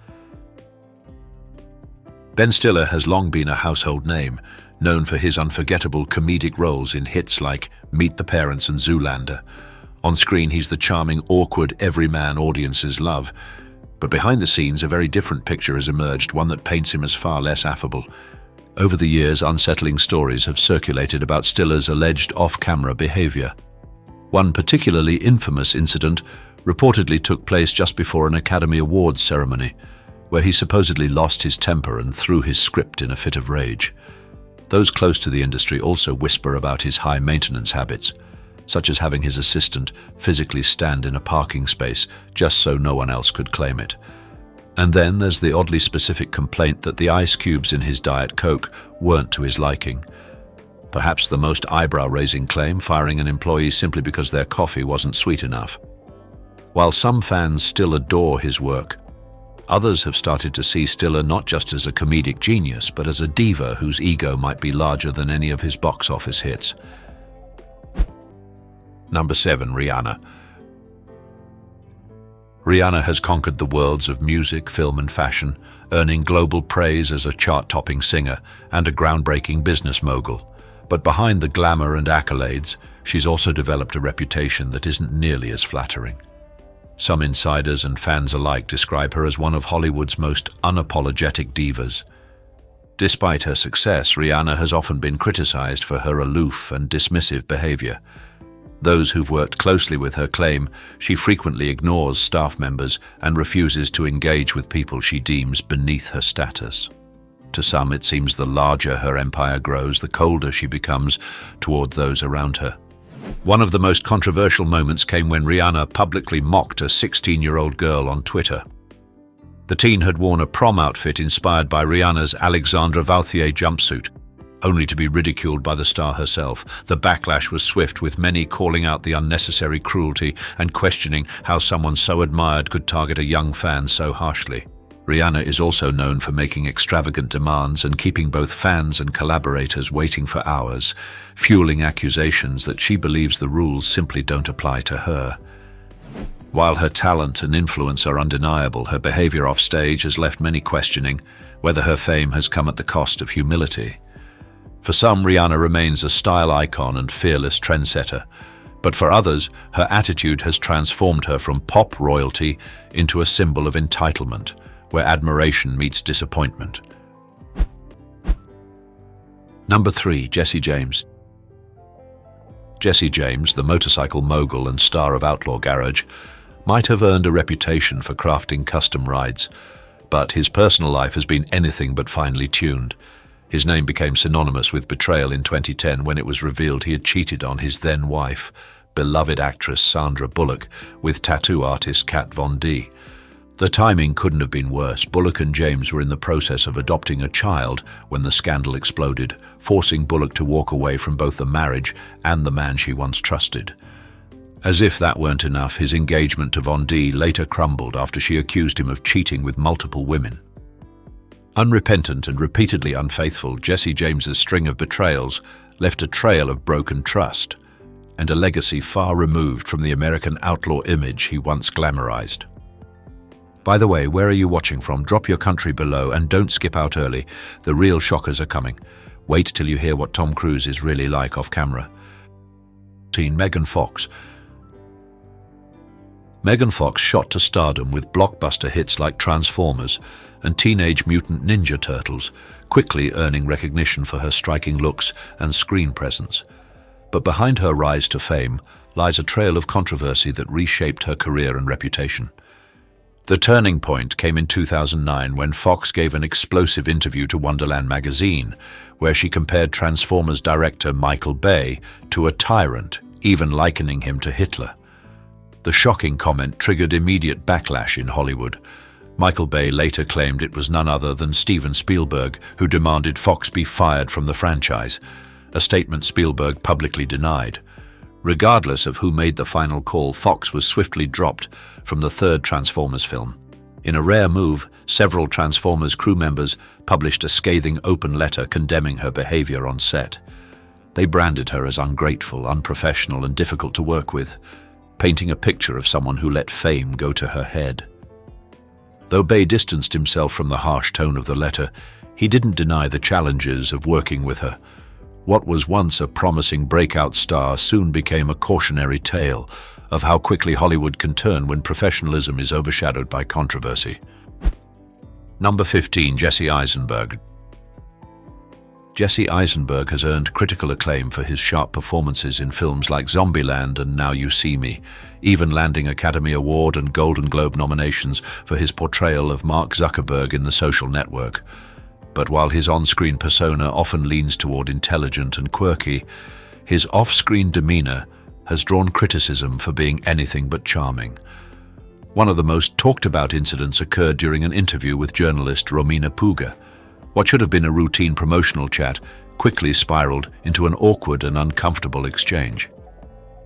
Speaker 1: Ben Stiller has long been a household name, known for his unforgettable comedic roles in hits like Meet the Parents and Zoolander. On screen, he's the charming, awkward, everyman audiences love. But behind the scenes, a very different picture has emerged, one that paints him as far less affable. Over the years, unsettling stories have circulated about Stiller's alleged off-camera behavior. One particularly infamous incident reportedly took place just before an Academy Awards ceremony, where he supposedly lost his temper and threw his script in a fit of rage. Those close to the industry also whisper about his high-maintenance habits, such as having his assistant physically stand in a parking space just so no one else could claim it. And then there's the oddly specific complaint that the ice cubes in his Diet Coke weren't to his liking. Perhaps the most eyebrow-raising claim, firing an employee simply because their coffee wasn't sweet enough. While some fans still adore his work, others have started to see Stiller not just as a comedic genius, but as a diva whose ego might be larger than any of his box office hits. Number 7. Rihanna. Rihanna has conquered the worlds of music, film and fashion, earning global praise as a chart-topping singer and a groundbreaking business mogul. But behind the glamour and accolades, she's also developed a reputation that isn't nearly as flattering. Some insiders and fans alike describe her as one of Hollywood's most unapologetic divas. Despite her success, Rihanna has often been criticized for her aloof and dismissive behavior. Those who've worked closely with her claim she frequently ignores staff members and refuses to engage with people she deems beneath her status. To some, it seems the larger her empire grows, the colder she becomes toward those around her. One of the most controversial moments came when Rihanna publicly mocked a 16-year-old girl on Twitter. The teen had worn a prom outfit inspired by Rihanna's Alexandra Vauthier jumpsuit, only to be ridiculed by the star herself. The backlash was swift, with many calling out the unnecessary cruelty and questioning how someone so admired could target a young fan so harshly. Rihanna is also known for making extravagant demands and keeping both fans and collaborators waiting for hours, fueling accusations that she believes the rules simply don't apply to her. While her talent and influence are undeniable, her behavior off stage has left many questioning whether her fame has come at the cost of humility. For some, Rihanna remains a style icon and fearless trendsetter, but for others, her attitude has transformed her from pop royalty into a symbol of entitlement, where admiration meets disappointment. Number 3. Jesse James. Jesse James, the motorcycle mogul and star of Outlaw Garage, might have earned a reputation for crafting custom rides, but his personal life has been anything but finely tuned. His name became synonymous with betrayal in 2010 when it was revealed he had cheated on his then-wife, beloved actress Sandra Bullock, with tattoo artist Kat Von D. The timing couldn't have been worse. Bullock and James were in the process of adopting a child when the scandal exploded, forcing Bullock to walk away from both the marriage and the man she once trusted. As if that weren't enough, his engagement to Von D later crumbled after she accused him of cheating with multiple women. Unrepentant and repeatedly unfaithful, Jesse James's string of betrayals left a trail of broken trust. and a legacy far removed from the American outlaw image he once glamorized. By the way, where are you watching from? Drop your country below and don't skip out early. The real shockers are coming. Wait till you hear what Tom Cruise is really like off camera. Megan Fox. Megan Fox shot to stardom with blockbuster hits like Transformers and Teenage Mutant Ninja Turtles, quickly earning recognition for her striking looks and screen presence. But behind her rise to fame lies a trail of controversy that reshaped her career and reputation. The turning point came in 2009 when Fox gave an explosive interview to Wonderland magazine, where she compared Transformers director Michael Bay to a tyrant, even likening him to Hitler. The shocking comment triggered immediate backlash in Hollywood. Michael Bay later claimed it was none other than Steven Spielberg who demanded Fox be fired from the franchise, a statement Spielberg publicly denied. Regardless of who made the final call, Fox was swiftly dropped from the third Transformers film. In a rare move, several Transformers crew members published a scathing open letter condemning her behavior on set. They branded her as ungrateful, unprofessional, and difficult to work with, painting a picture of someone who let fame go to her head. Though Bay distanced himself from the harsh tone of the letter, he didn't deny the challenges of working with her. What was once a promising breakout star soon became a cautionary tale of how quickly Hollywood can turn when professionalism is overshadowed by controversy. Number 15, Jesse Eisenberg. Jesse Eisenberg has earned critical acclaim for his sharp performances in films like Zombieland and Now You See Me, even landing Academy Award and Golden Globe nominations for his portrayal of Mark Zuckerberg in The Social Network. But while his on-screen persona often leans toward intelligent and quirky, his off-screen demeanor has drawn criticism for being anything but charming. One of the most talked-about incidents occurred during an interview with journalist Romina Puga. What should have been a routine promotional chat quickly spiraled into an awkward and uncomfortable exchange.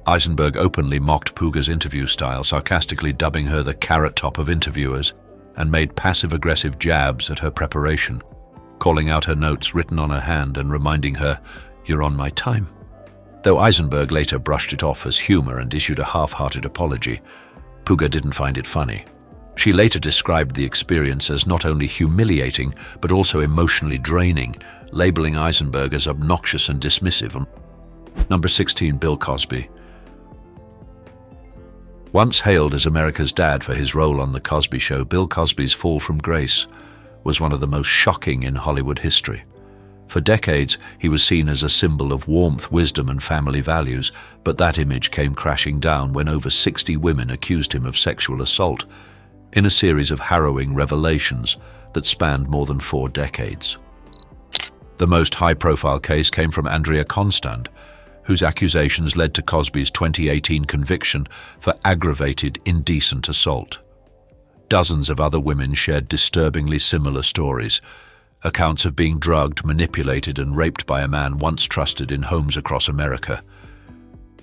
Speaker 1: Eisenberg openly mocked Puga's interview style, sarcastically dubbing her the carrot top of interviewers, and made passive-aggressive jabs at her preparation, calling out her notes written on her hand and reminding her, "You're on my time." Though Eisenberg later brushed it off as humor and issued a half-hearted apology, Puga didn't find it funny. She later described the experience as not only humiliating, but also emotionally draining, labeling Eisenberg as obnoxious and dismissive. Number 16, Bill Cosby. Once hailed as America's dad for his role on The Cosby Show, Bill Cosby's fall from grace was one of the most shocking in Hollywood history. For decades, he was seen as a symbol of warmth, wisdom, and family values, but that image came crashing down when over 60 women accused him of sexual assault, in a series of harrowing revelations that spanned more than 4 decades. The most high-profile case came from Andrea Constand, whose accusations led to Cosby's 2018 conviction for aggravated, indecent assault. Dozens of other women shared disturbingly similar stories, accounts of being drugged, manipulated, and raped by a man once trusted in homes across America.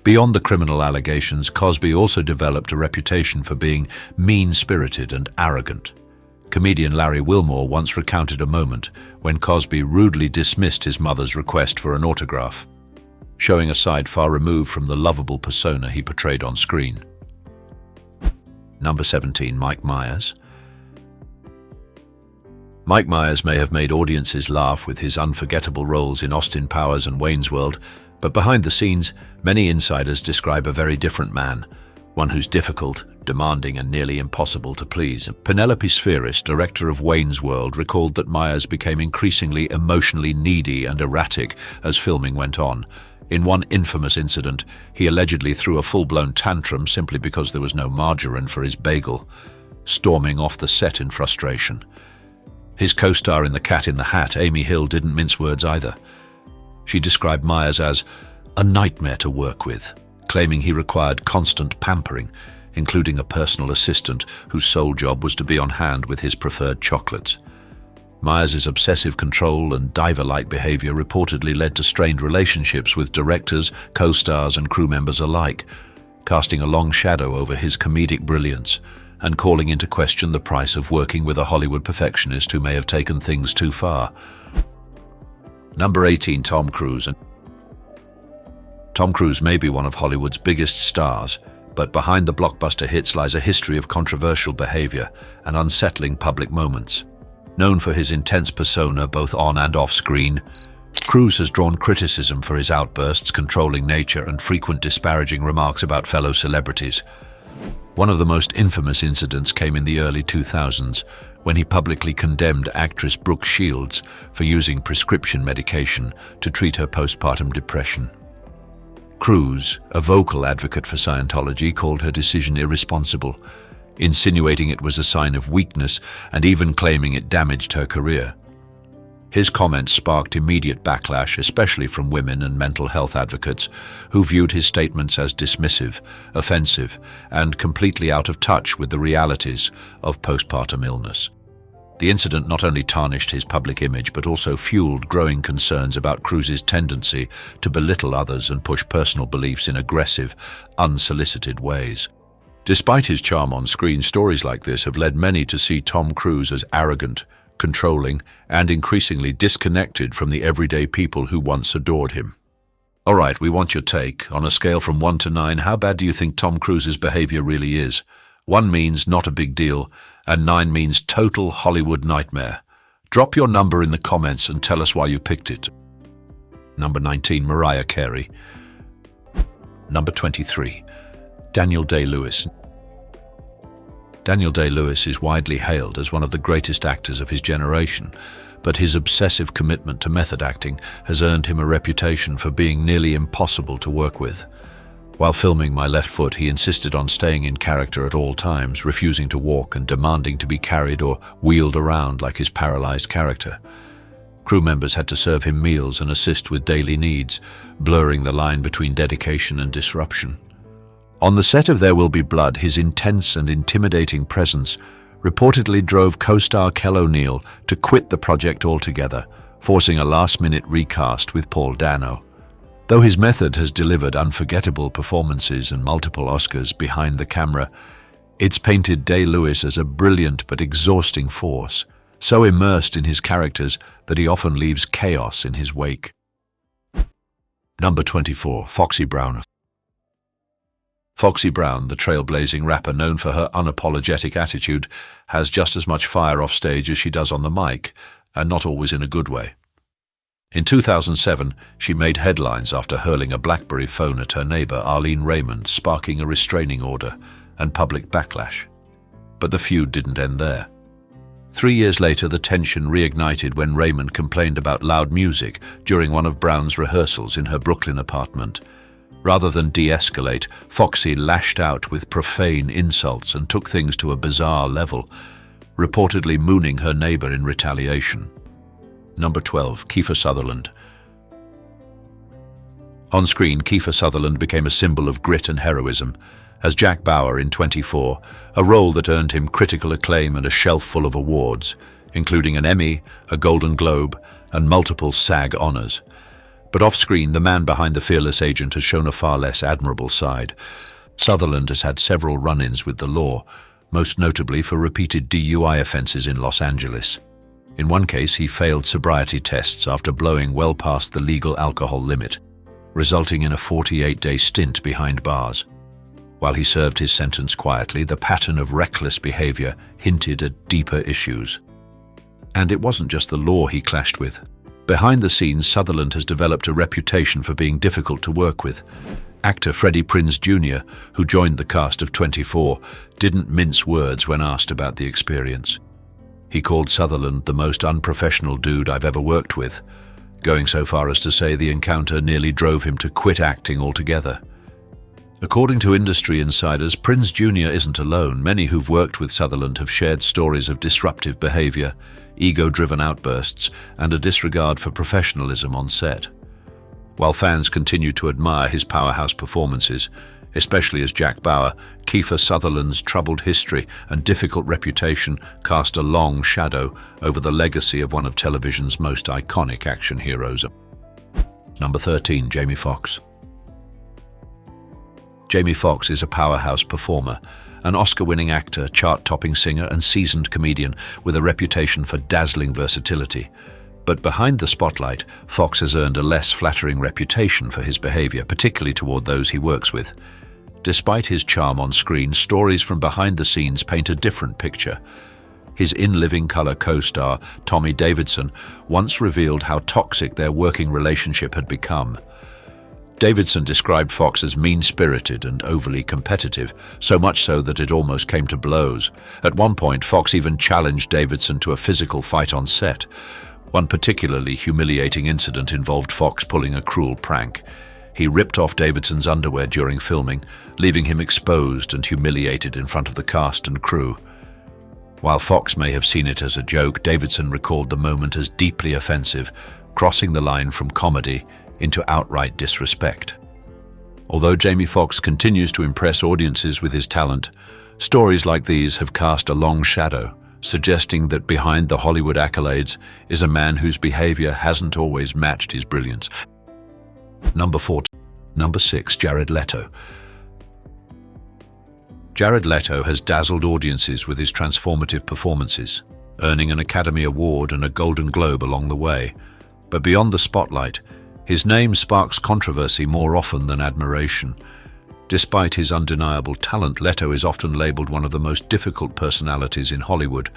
Speaker 1: Beyond the criminal allegations, Cosby also developed a reputation for being mean-spirited and arrogant. Comedian Larry Wilmore once recounted a moment when Cosby rudely dismissed his mother's request for an autograph, showing a side far removed from the lovable persona he portrayed on screen. Number 17, Mike Myers. Mike Myers may have made audiences laugh with his unforgettable roles in Austin Powers and Wayne's World, but behind the scenes, many insiders describe a very different man, one who's difficult, demanding, and nearly impossible to please. Penelope Spheris, director of Wayne's World, recalled that Myers became increasingly emotionally needy and erratic as filming went on. In one infamous incident, he allegedly threw a full-blown tantrum simply because there was no margarine for his bagel, storming off the set in frustration. His co-star in The Cat in the Hat, Amy Hill, didn't mince words either. She described Myers as a nightmare to work with, claiming he required constant pampering, including a personal assistant whose sole job was to be on hand with his preferred chocolates. Myers' obsessive control and diver-like behavior reportedly led to strained relationships with directors, co-stars, and crew members alike, casting a long shadow over his comedic brilliance and calling into question the price of working with a Hollywood perfectionist who may have taken things too far. Number 18, Tom Cruise. Tom Cruise may be one of Hollywood's biggest stars, but behind the blockbuster hits lies a history of controversial behavior and unsettling public moments. Known for his intense persona both on and off screen, Cruise has drawn criticism for his outbursts, controlling nature, and frequent disparaging remarks about fellow celebrities. One of the most infamous incidents came in the early 2000s, when he publicly condemned actress Brooke Shields for using prescription medication to treat her postpartum depression. Cruise, a vocal advocate for Scientology, called her decision irresponsible, insinuating it was a sign of weakness and even claiming it damaged her career. His comments sparked immediate backlash, especially from women and mental health advocates who viewed his statements as dismissive, offensive, and completely out of touch with the realities of postpartum illness. The incident not only tarnished his public image but also fueled growing concerns about Cruise's tendency to belittle others and push personal beliefs in aggressive, unsolicited ways. Despite his charm on screen, stories like this have led many to see Tom Cruise as arrogant, controlling, and increasingly disconnected from the everyday people who once adored him. All right, we want your take. On a scale from 1 to 9, how bad do you think Tom Cruise's behavior really is? 1 means not a big deal, and 9 means total Hollywood nightmare. Drop your number in the comments and tell us why you picked it. Number 19, Mariah Carey. Number 23, Daniel Day-Lewis. Daniel Day-Lewis is widely hailed as one of the greatest actors of his generation, but his obsessive commitment to method acting has earned him a reputation for being nearly impossible to work with. While filming My Left Foot, he insisted on staying in character at all times, refusing to walk and demanding to be carried or wheeled around like his paralyzed character. Crew members had to serve him meals and assist with daily needs, blurring the line between dedication and disruption. On the set of There Will Be Blood, his intense and intimidating presence reportedly drove co-star Kel O'Neill to quit the project altogether, forcing a last-minute recast with Paul Dano. Though his method has delivered unforgettable performances and multiple Oscars behind the camera, it's painted Day-Lewis as a brilliant but exhausting force, so immersed in his characters that he often leaves chaos in his wake. Number 24, Foxy Brown. Foxy Brown, the trailblazing rapper known for her unapologetic attitude, has just as much fire off stage as she does on the mic, and not always in a good way. In 2007, she made headlines after hurling a BlackBerry phone at her neighbor Arlene Raymond, sparking a restraining order and public backlash. But the feud didn't end there. 3 years later, the tension reignited when Raymond complained about loud music during one of Brown's rehearsals in her Brooklyn apartment. Rather than de-escalate, Foxy lashed out with profane insults and took things to a bizarre level, reportedly mooning her neighbor in retaliation. Number 12, Kiefer Sutherland. On screen, Kiefer Sutherland became a symbol of grit and heroism as Jack Bauer in 24, a role that earned him critical acclaim and a shelf full of awards, including an Emmy, a Golden Globe, and multiple SAG honors. But off-screen, the man behind the fearless agent has shown a far less admirable side. Sutherland has had several run-ins with the law, most notably for repeated DUI offenses in Los Angeles. In one case, he failed sobriety tests after blowing well past the legal alcohol limit, resulting in a 48-day stint behind bars. While he served his sentence quietly, the pattern of reckless behavior hinted at deeper issues. And it wasn't just the law he clashed with. Behind the scenes, Sutherland has developed a reputation for being difficult to work with. Actor Freddie Prinze Jr., who joined the cast of 24, didn't mince words when asked about the experience. He called Sutherland the most unprofessional dude I've ever worked with, going so far as to say the encounter nearly drove him to quit acting altogether. According to industry insiders, Prinze Jr. isn't alone. Many who've worked with Sutherland have shared stories of disruptive behavior, ego-driven outbursts, and a disregard for professionalism on set. While fans continue to admire his powerhouse performances, especially as Jack Bauer, Kiefer Sutherland's troubled history and difficult reputation cast a long shadow over the legacy of one of television's most iconic action heroes. Number 13, Jamie Foxx. Jamie Foxx is a powerhouse performer, an Oscar-winning actor, chart-topping singer, and seasoned comedian with a reputation for dazzling versatility. But behind the spotlight, Fox has earned a less flattering reputation for his behavior, particularly toward those he works with. Despite his charm on screen, stories from behind the scenes paint a different picture. His in living color co-star, Tommy Davidson, once revealed how toxic their working relationship had become. Davidson described Fox as mean-spirited and overly competitive, so much so that it almost came to blows. At one point, Fox even challenged Davidson to a physical fight on set. One particularly humiliating incident involved Fox pulling a cruel prank. He ripped off Davidson's underwear during filming, leaving him exposed and humiliated in front of the cast and crew. While Fox may have seen it as a joke, Davidson recalled the moment as deeply offensive, crossing the line from comedy into outright disrespect. Although Jamie Foxx continues to impress audiences with his talent, stories like these have cast a long shadow, suggesting that behind the Hollywood accolades is a man whose behavior hasn't always matched his brilliance. Number 6, Jared Leto. Jared Leto has dazzled audiences with his transformative performances, earning an Academy Award and a Golden Globe along the way. But beyond the spotlight, his name sparks controversy more often than admiration. Despite his undeniable talent, Leto is often labeled one of the most difficult personalities in Hollywood.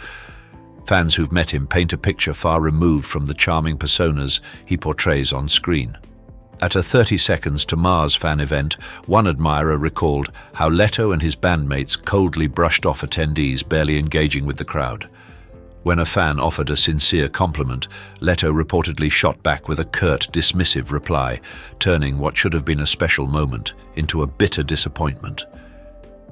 Speaker 1: Fans who've met him paint a picture far removed from the charming personas he portrays on screen. At a 30 Seconds to Mars fan event, one admirer recalled how Leto and his bandmates coldly brushed off attendees, barely engaging with the crowd. When a fan offered a sincere compliment, Leto reportedly shot back with a curt, dismissive reply, turning what should have been a special moment into a bitter disappointment.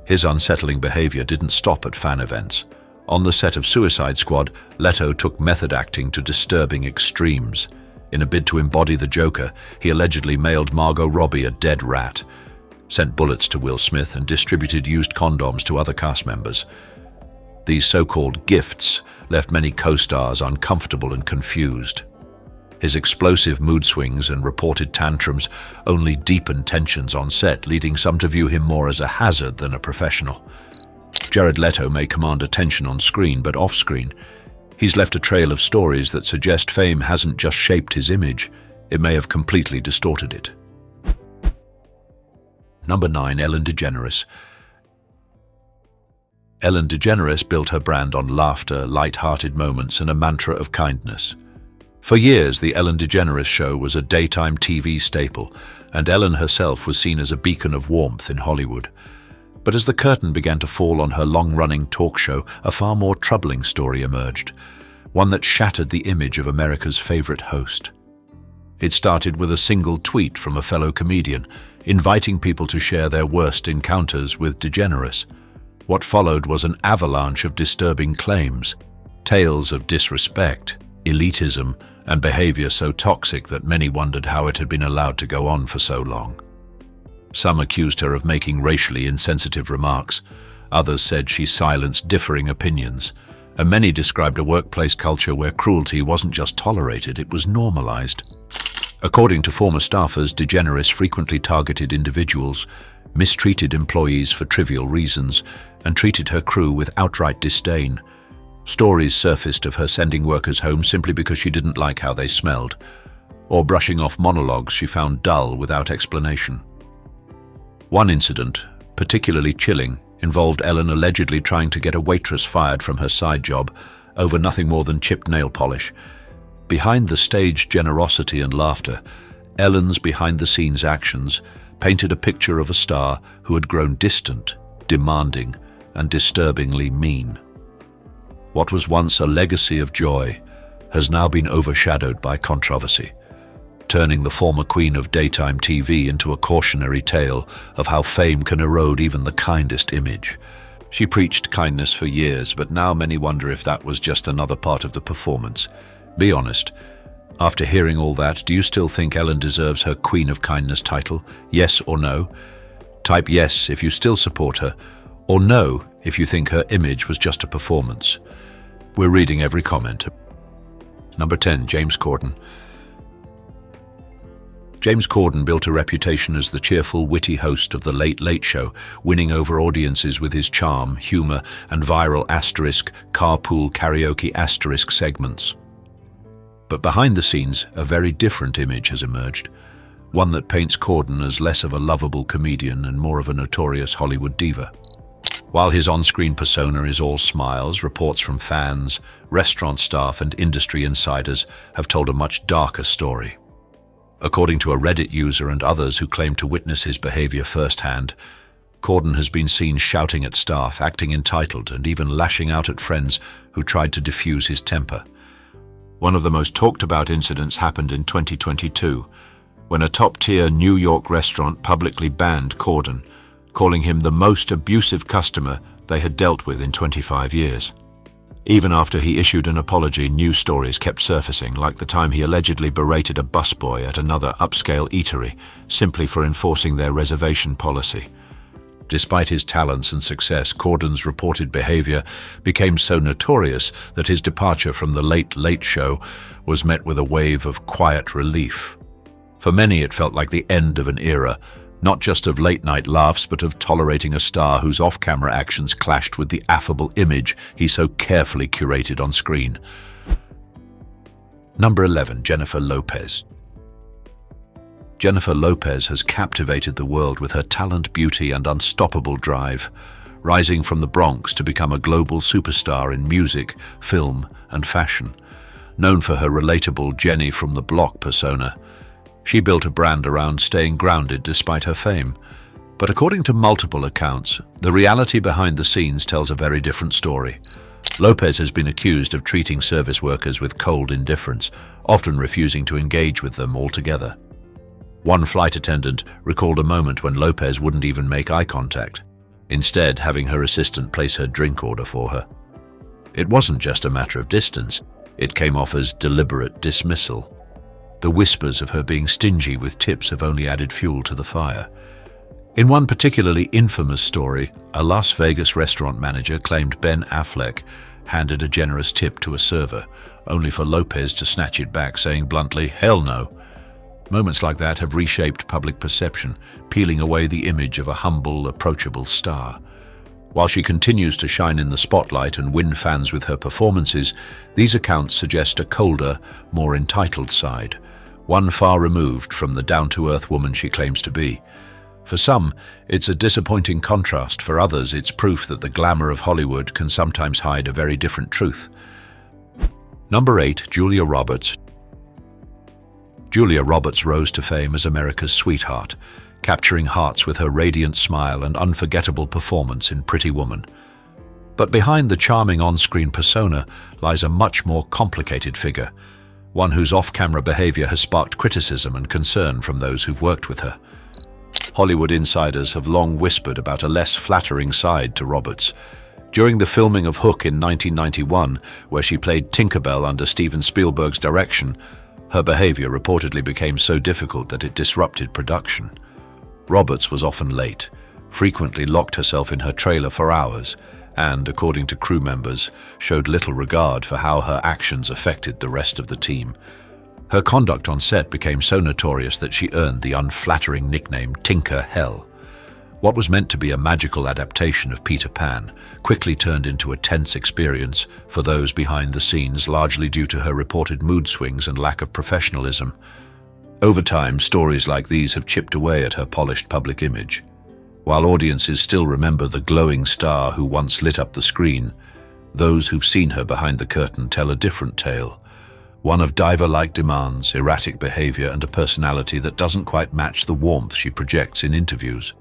Speaker 1: His unsettling behavior didn't stop at fan events. On the set of Suicide Squad, Leto took method acting to disturbing extremes. In a bid to embody the Joker, he allegedly mailed Margot Robbie a dead rat, sent bullets to Will Smith, and distributed used condoms to other cast members. These so-called gifts left many co-stars uncomfortable and confused. His explosive mood swings and reported tantrums only deepened tensions on set, leading some to view him more as a hazard than a professional. Jared Leto may command attention on screen, but off-screen, he's left a trail of stories that suggest fame hasn't just shaped his image, it may have completely distorted it. Number 9, Ellen DeGeneres. Ellen DeGeneres built her brand on laughter, light-hearted moments, and a mantra of kindness. For years, The Ellen DeGeneres Show was a daytime TV staple, and Ellen herself was seen as a beacon of warmth in Hollywood. But as the curtain began to fall on her long-running talk show, a far more troubling story emerged, one that shattered the image of America's favorite host. It started with a single tweet from a fellow comedian, inviting people to share their worst encounters with DeGeneres. What followed was an avalanche of disturbing claims, tales of disrespect, elitism, and behavior so toxic that many wondered how it had been allowed to go on for so long. Some accused her of making racially insensitive remarks, others said she silenced differing opinions, and many described a workplace culture where cruelty wasn't just tolerated, it was normalized. According to former staffers, DeGeneres frequently targeted individuals, mistreated employees for trivial reasons, and treated her crew with outright disdain. Stories surfaced of her sending workers home simply because she didn't like how they smelled, or brushing off monologues she found dull without explanation. One incident, particularly chilling, involved Ellen allegedly trying to get a waitress fired from her side job over nothing more than chipped nail polish. Behind the staged generosity and laughter, Ellen's behind-the-scenes actions painted a picture of a star who had grown distant, demanding, and disturbingly mean. What was once a legacy of joy has now been overshadowed by controversy, turning the former queen of daytime TV into a cautionary tale of how fame can erode even the kindest image. She preached kindness for years, but now many wonder if that was just another part of the performance. Be honest. After hearing all that, do you still think Ellen deserves her Queen of Kindness title? Yes or no? Type yes if you still support her, or no if you think her image was just a performance. We're reading every comment. Number 10, James Corden. James Corden built a reputation as the cheerful, witty host of The Late Late Show, winning over audiences with his charm, humor, and viral *carpool karaoke* segments. But behind the scenes, a very different image has emerged. One that paints Corden as less of a lovable comedian and more of a notorious Hollywood diva. While his on-screen persona is all smiles, reports from fans, restaurant staff and industry insiders have told a much darker story. According to a Reddit user and others who claim to witness his behavior firsthand, Corden has been seen shouting at staff, acting entitled, and even lashing out at friends who tried to diffuse his temper. One of the most talked about incidents happened in 2022, when a top-tier New York restaurant publicly banned Corden, calling him the most abusive customer they had dealt with in 25 years. Even after he issued an apology, news stories kept surfacing, like the time he allegedly berated a busboy at another upscale eatery simply for enforcing their reservation policy. Despite his talents and success, Corden's reported behavior became so notorious that his departure from The Late Late Show was met with a wave of quiet relief. For many, it felt like the end of an era, not just of late-night laughs, but of tolerating a star whose off-camera actions clashed with the affable image he so carefully curated on screen. Number 11. Jennifer Lopez. Jennifer Lopez has captivated the world with her talent, beauty, and unstoppable drive, rising from the Bronx to become a global superstar in music, film, and fashion. Known for her relatable Jenny from the Block persona, she built a brand around staying grounded despite her fame. But according to multiple accounts, the reality behind the scenes tells a very different story. Lopez has been accused of treating service workers with cold indifference, often refusing to engage with them altogether. One flight attendant recalled a moment when Lopez wouldn't even make eye contact, instead having her assistant place her drink order for her. It wasn't just a matter of distance, it came off as deliberate dismissal. The whispers of her being stingy with tips have only added fuel to the fire. In one particularly infamous story, a Las Vegas restaurant manager claimed Ben Affleck handed a generous tip to a server, only for Lopez to snatch it back, saying bluntly, "Hell no." Moments like that have reshaped public perception, peeling away the image of a humble, approachable star. While she continues to shine in the spotlight and win fans with her performances, these accounts suggest a colder, more entitled side, one far removed from the down-to-earth woman she claims to be. For some, it's a disappointing contrast. For others, it's proof that the glamour of Hollywood can sometimes hide a very different truth. Number 8. Julia Roberts. Julia Roberts rose to fame as America's sweetheart, capturing hearts with her radiant smile and unforgettable performance in Pretty Woman. But behind the charming on-screen persona lies a much more complicated figure, one whose off-camera behavior has sparked criticism and concern from those who've worked with her. Hollywood insiders have long whispered about a less flattering side to Roberts. During the filming of Hook in 1991, where she played Tinkerbell under Steven Spielberg's direction, her behavior reportedly became so difficult that it disrupted production. Roberts was often late, frequently locked herself in her trailer for hours, and, according to crew members, showed little regard for how her actions affected the rest of the team. Her conduct on set became so notorious that she earned the unflattering nickname Tinker Hell. What was meant to be a magical adaptation of Peter Pan quickly turned into a tense experience for those behind the scenes, largely due to her reported mood swings and lack of professionalism. Over time, stories like these have chipped away at her polished public image. While audiences still remember the glowing star who once lit up the screen, those who've seen her behind the curtain tell a different tale. One of diva-like demands, erratic behavior, and a personality that doesn't quite match the warmth she projects in interviews.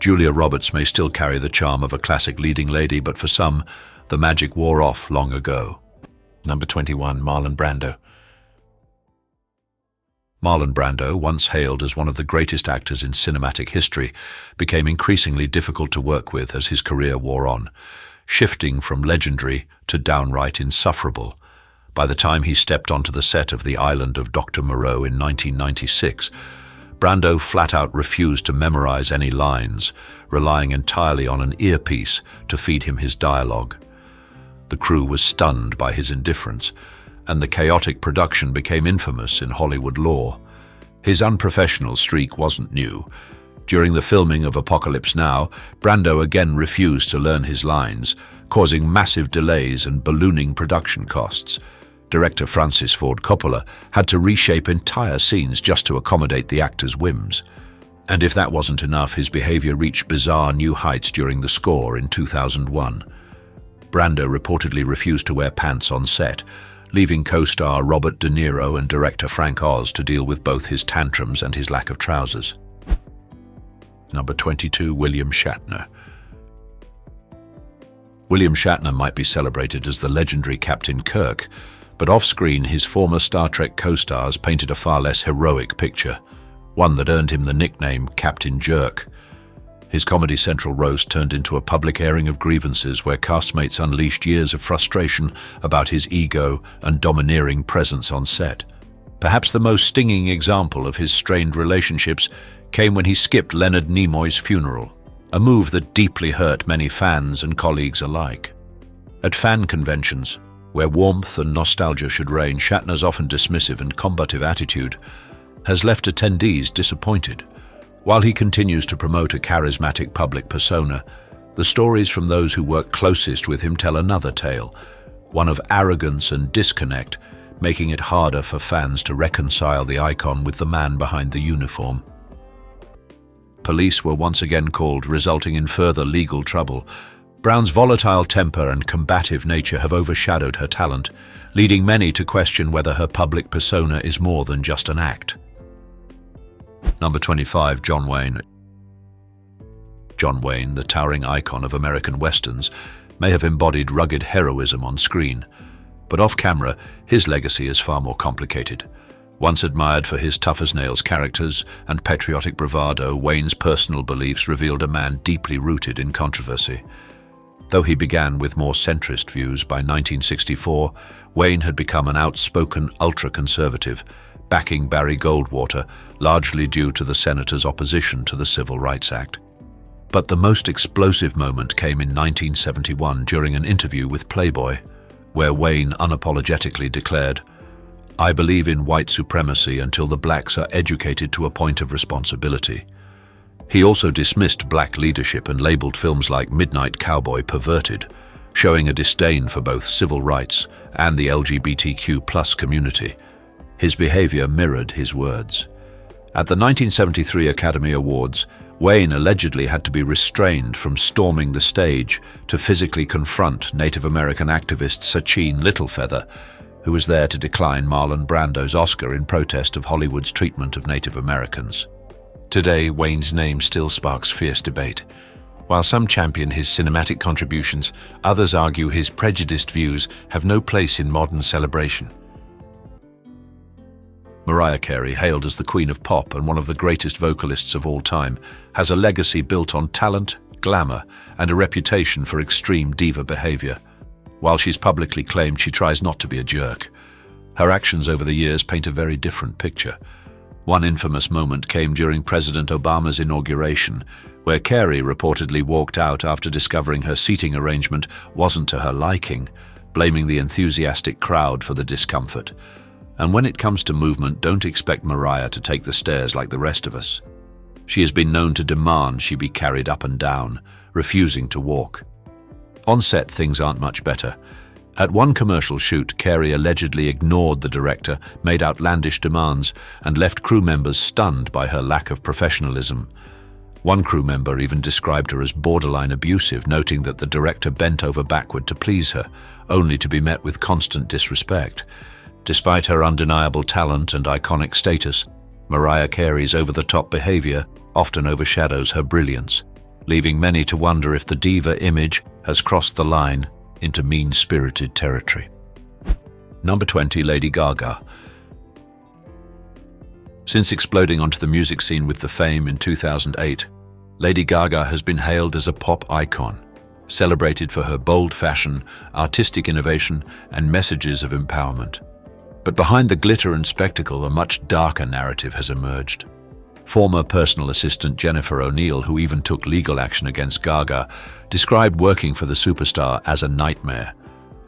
Speaker 1: Julia Roberts may still carry the charm of a classic leading lady, but for some, the magic wore off long ago. Number 21. Marlon Brando. Marlon Brando, once hailed as one of the greatest actors in cinematic history, became increasingly difficult to work with as his career wore on, shifting from legendary to downright insufferable. By the time he stepped onto the set of The Island of Dr. Moreau in 1996, Brando flat-out refused to memorize any lines, relying entirely on an earpiece to feed him his dialogue. The crew was stunned by his indifference, and the chaotic production became infamous in Hollywood lore. His unprofessional streak wasn't new. During the filming of Apocalypse Now, Brando again refused to learn his lines, causing massive delays and ballooning production costs. Director Francis Ford Coppola had to reshape entire scenes just to accommodate the actor's whims. And if that wasn't enough, his behavior reached bizarre new heights during The Score in 2001. Brando reportedly refused to wear pants on set, leaving co-star Robert De Niro and director Frank Oz to deal with both his tantrums and his lack of trousers. Number 22, William Shatner. William Shatner might be celebrated as the legendary Captain Kirk, but off-screen his former Star Trek co-stars painted a far less heroic picture, one that earned him the nickname Captain Jerk. His Comedy Central roast turned into a public airing of grievances where castmates unleashed years of frustration about his ego and domineering presence on set. Perhaps the most stinging example of his strained relationships came when he skipped Leonard Nimoy's funeral, a move that deeply hurt many fans and colleagues alike. At fan conventions, where warmth and nostalgia should reign, Shatner's often dismissive and combative attitude has left attendees disappointed. While he continues to promote a charismatic public persona, the stories from those who work closest with him tell another tale, one of arrogance and disconnect, making it harder for fans to reconcile the icon with the man behind the uniform. Police were once again called, resulting in further legal trouble. Brown's volatile temper and combative nature have overshadowed her talent, leading many to question whether her public persona is more than just an act. Number 25, John Wayne. John Wayne, the towering icon of American westerns, may have embodied rugged heroism on screen, but off-camera, his legacy is far more complicated. Once admired for his tough-as-nails characters and patriotic bravado, Wayne's personal beliefs revealed a man deeply rooted in controversy. Though he began with more centrist views, by 1964, Wayne had become an outspoken ultra-conservative, backing Barry Goldwater, largely due to the senator's opposition to the Civil Rights Act. But the most explosive moment came in 1971 during an interview with Playboy, where Wayne unapologetically declared, "I believe in white supremacy until the blacks are educated to a point of responsibility." He also dismissed black leadership and labeled films like Midnight Cowboy perverted, showing a disdain for both civil rights and the LGBTQ+ community. His behavior mirrored his words. At the 1973 Academy Awards, Wayne allegedly had to be restrained from storming the stage to physically confront Native American activist Sachin Littlefeather, who was there to decline Marlon Brando's Oscar in protest of Hollywood's treatment of Native Americans. Today, Wayne's name still sparks fierce debate. While some champion his cinematic contributions, others argue his prejudiced views have no place in modern celebration. Mariah Carey, hailed as the Queen of Pop and one of the greatest vocalists of all time, has a legacy built on talent, glamour, and a reputation for extreme diva behavior. While she's publicly claimed she tries not to be a jerk, her actions over the years paint a very different picture. One infamous moment came during President Obama's inauguration, where Carey reportedly walked out after discovering her seating arrangement wasn't to her liking, blaming the enthusiastic crowd for the discomfort. And when it comes to movement, don't expect Mariah to take the stairs like the rest of us. She has been known to demand she be carried up and down, refusing to walk. On set, things aren't much better. At one commercial shoot, Carey allegedly ignored the director, made outlandish demands, and left crew members stunned by her lack of professionalism. One crew member even described her as borderline abusive, noting that the director bent over backward to please her, only to be met with constant disrespect. Despite her undeniable talent and iconic status, Mariah Carey's over-the-top behavior often overshadows her brilliance, leaving many to wonder if the diva image has crossed the line into mean-spirited territory. Number 20, Lady Gaga. Since exploding onto the music scene with The Fame in 2008, Lady Gaga has been hailed as a pop icon, celebrated for her bold fashion, artistic innovation, and messages of empowerment. But behind the glitter and spectacle, a much darker narrative has emerged. Former personal assistant Jennifer O'Neill, who even took legal action against Gaga, described working for the superstar as a nightmare.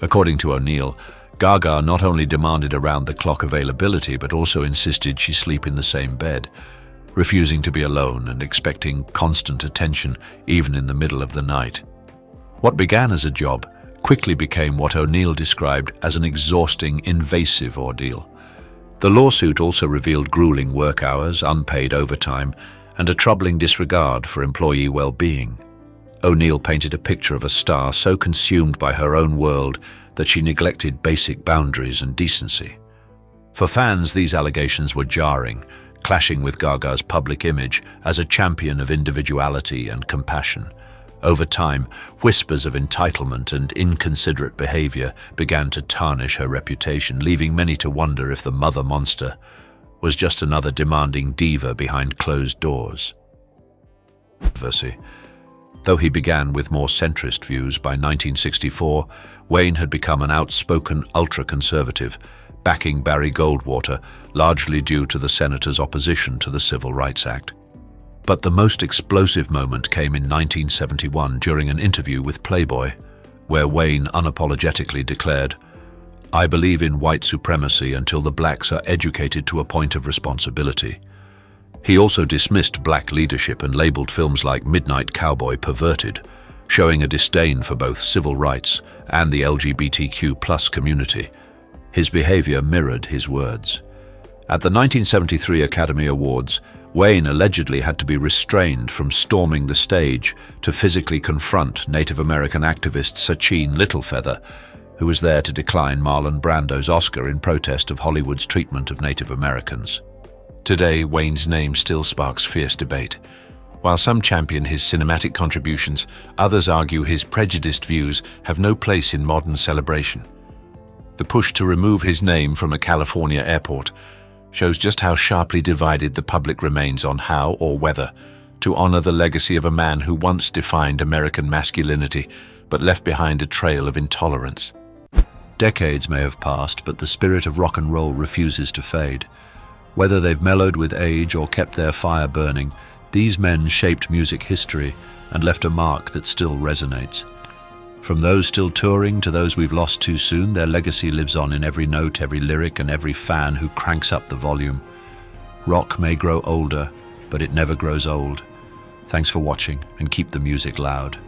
Speaker 1: According to O'Neill, Gaga not only demanded around-the-clock availability but also insisted she sleep in the same bed, refusing to be alone and expecting constant attention even in the middle of the night. What began as a job quickly became what O'Neill described as an exhausting, invasive ordeal. The lawsuit also revealed grueling work hours, unpaid overtime, and a troubling disregard for employee well-being. O'Neill painted a picture of a star so consumed by her own world that she neglected basic boundaries and decency. For fans, these allegations were jarring, clashing with Gaga's public image as a champion of individuality and compassion. Over time, whispers of entitlement and inconsiderate behavior began to tarnish her reputation, leaving many to wonder if the mother monster was just another demanding diva behind closed doors. Though he began with more centrist views, by 1964, Wayne had become an outspoken ultra-conservative, backing Barry Goldwater, largely due to the senator's opposition to the Civil Rights Act. But the most explosive moment came in 1971 during an interview with Playboy, where Wayne unapologetically declared, "I believe in white supremacy until the blacks are educated to a point of responsibility." He also dismissed black leadership and labeled films like Midnight Cowboy perverted, showing a disdain for both civil rights and the LGBTQ+ community. His behavior mirrored his words. At the 1973 Academy Awards, Wayne allegedly had to be restrained from storming the stage to physically confront Native American activist Sachin Littlefeather, who was there to decline Marlon Brando's Oscar in protest of Hollywood's treatment of Native Americans. Today, Wayne's name still sparks fierce debate. While some champion his cinematic contributions, others argue his prejudiced views have no place in modern celebration. The push to remove his name from a California airport shows just how sharply divided the public remains on how or whether to honor the legacy of a man who once defined American masculinity but left behind a trail of intolerance. Decades may have passed, but the spirit of rock and roll refuses to fade. Whether they've mellowed with age or kept their fire burning, these men shaped music history and left a mark that still resonates. From those still touring to those we've lost too soon, their legacy lives on in every note, every lyric, and every fan who cranks up the volume. Rock may grow older, but it never grows old. Thanks for watching, and keep the music loud.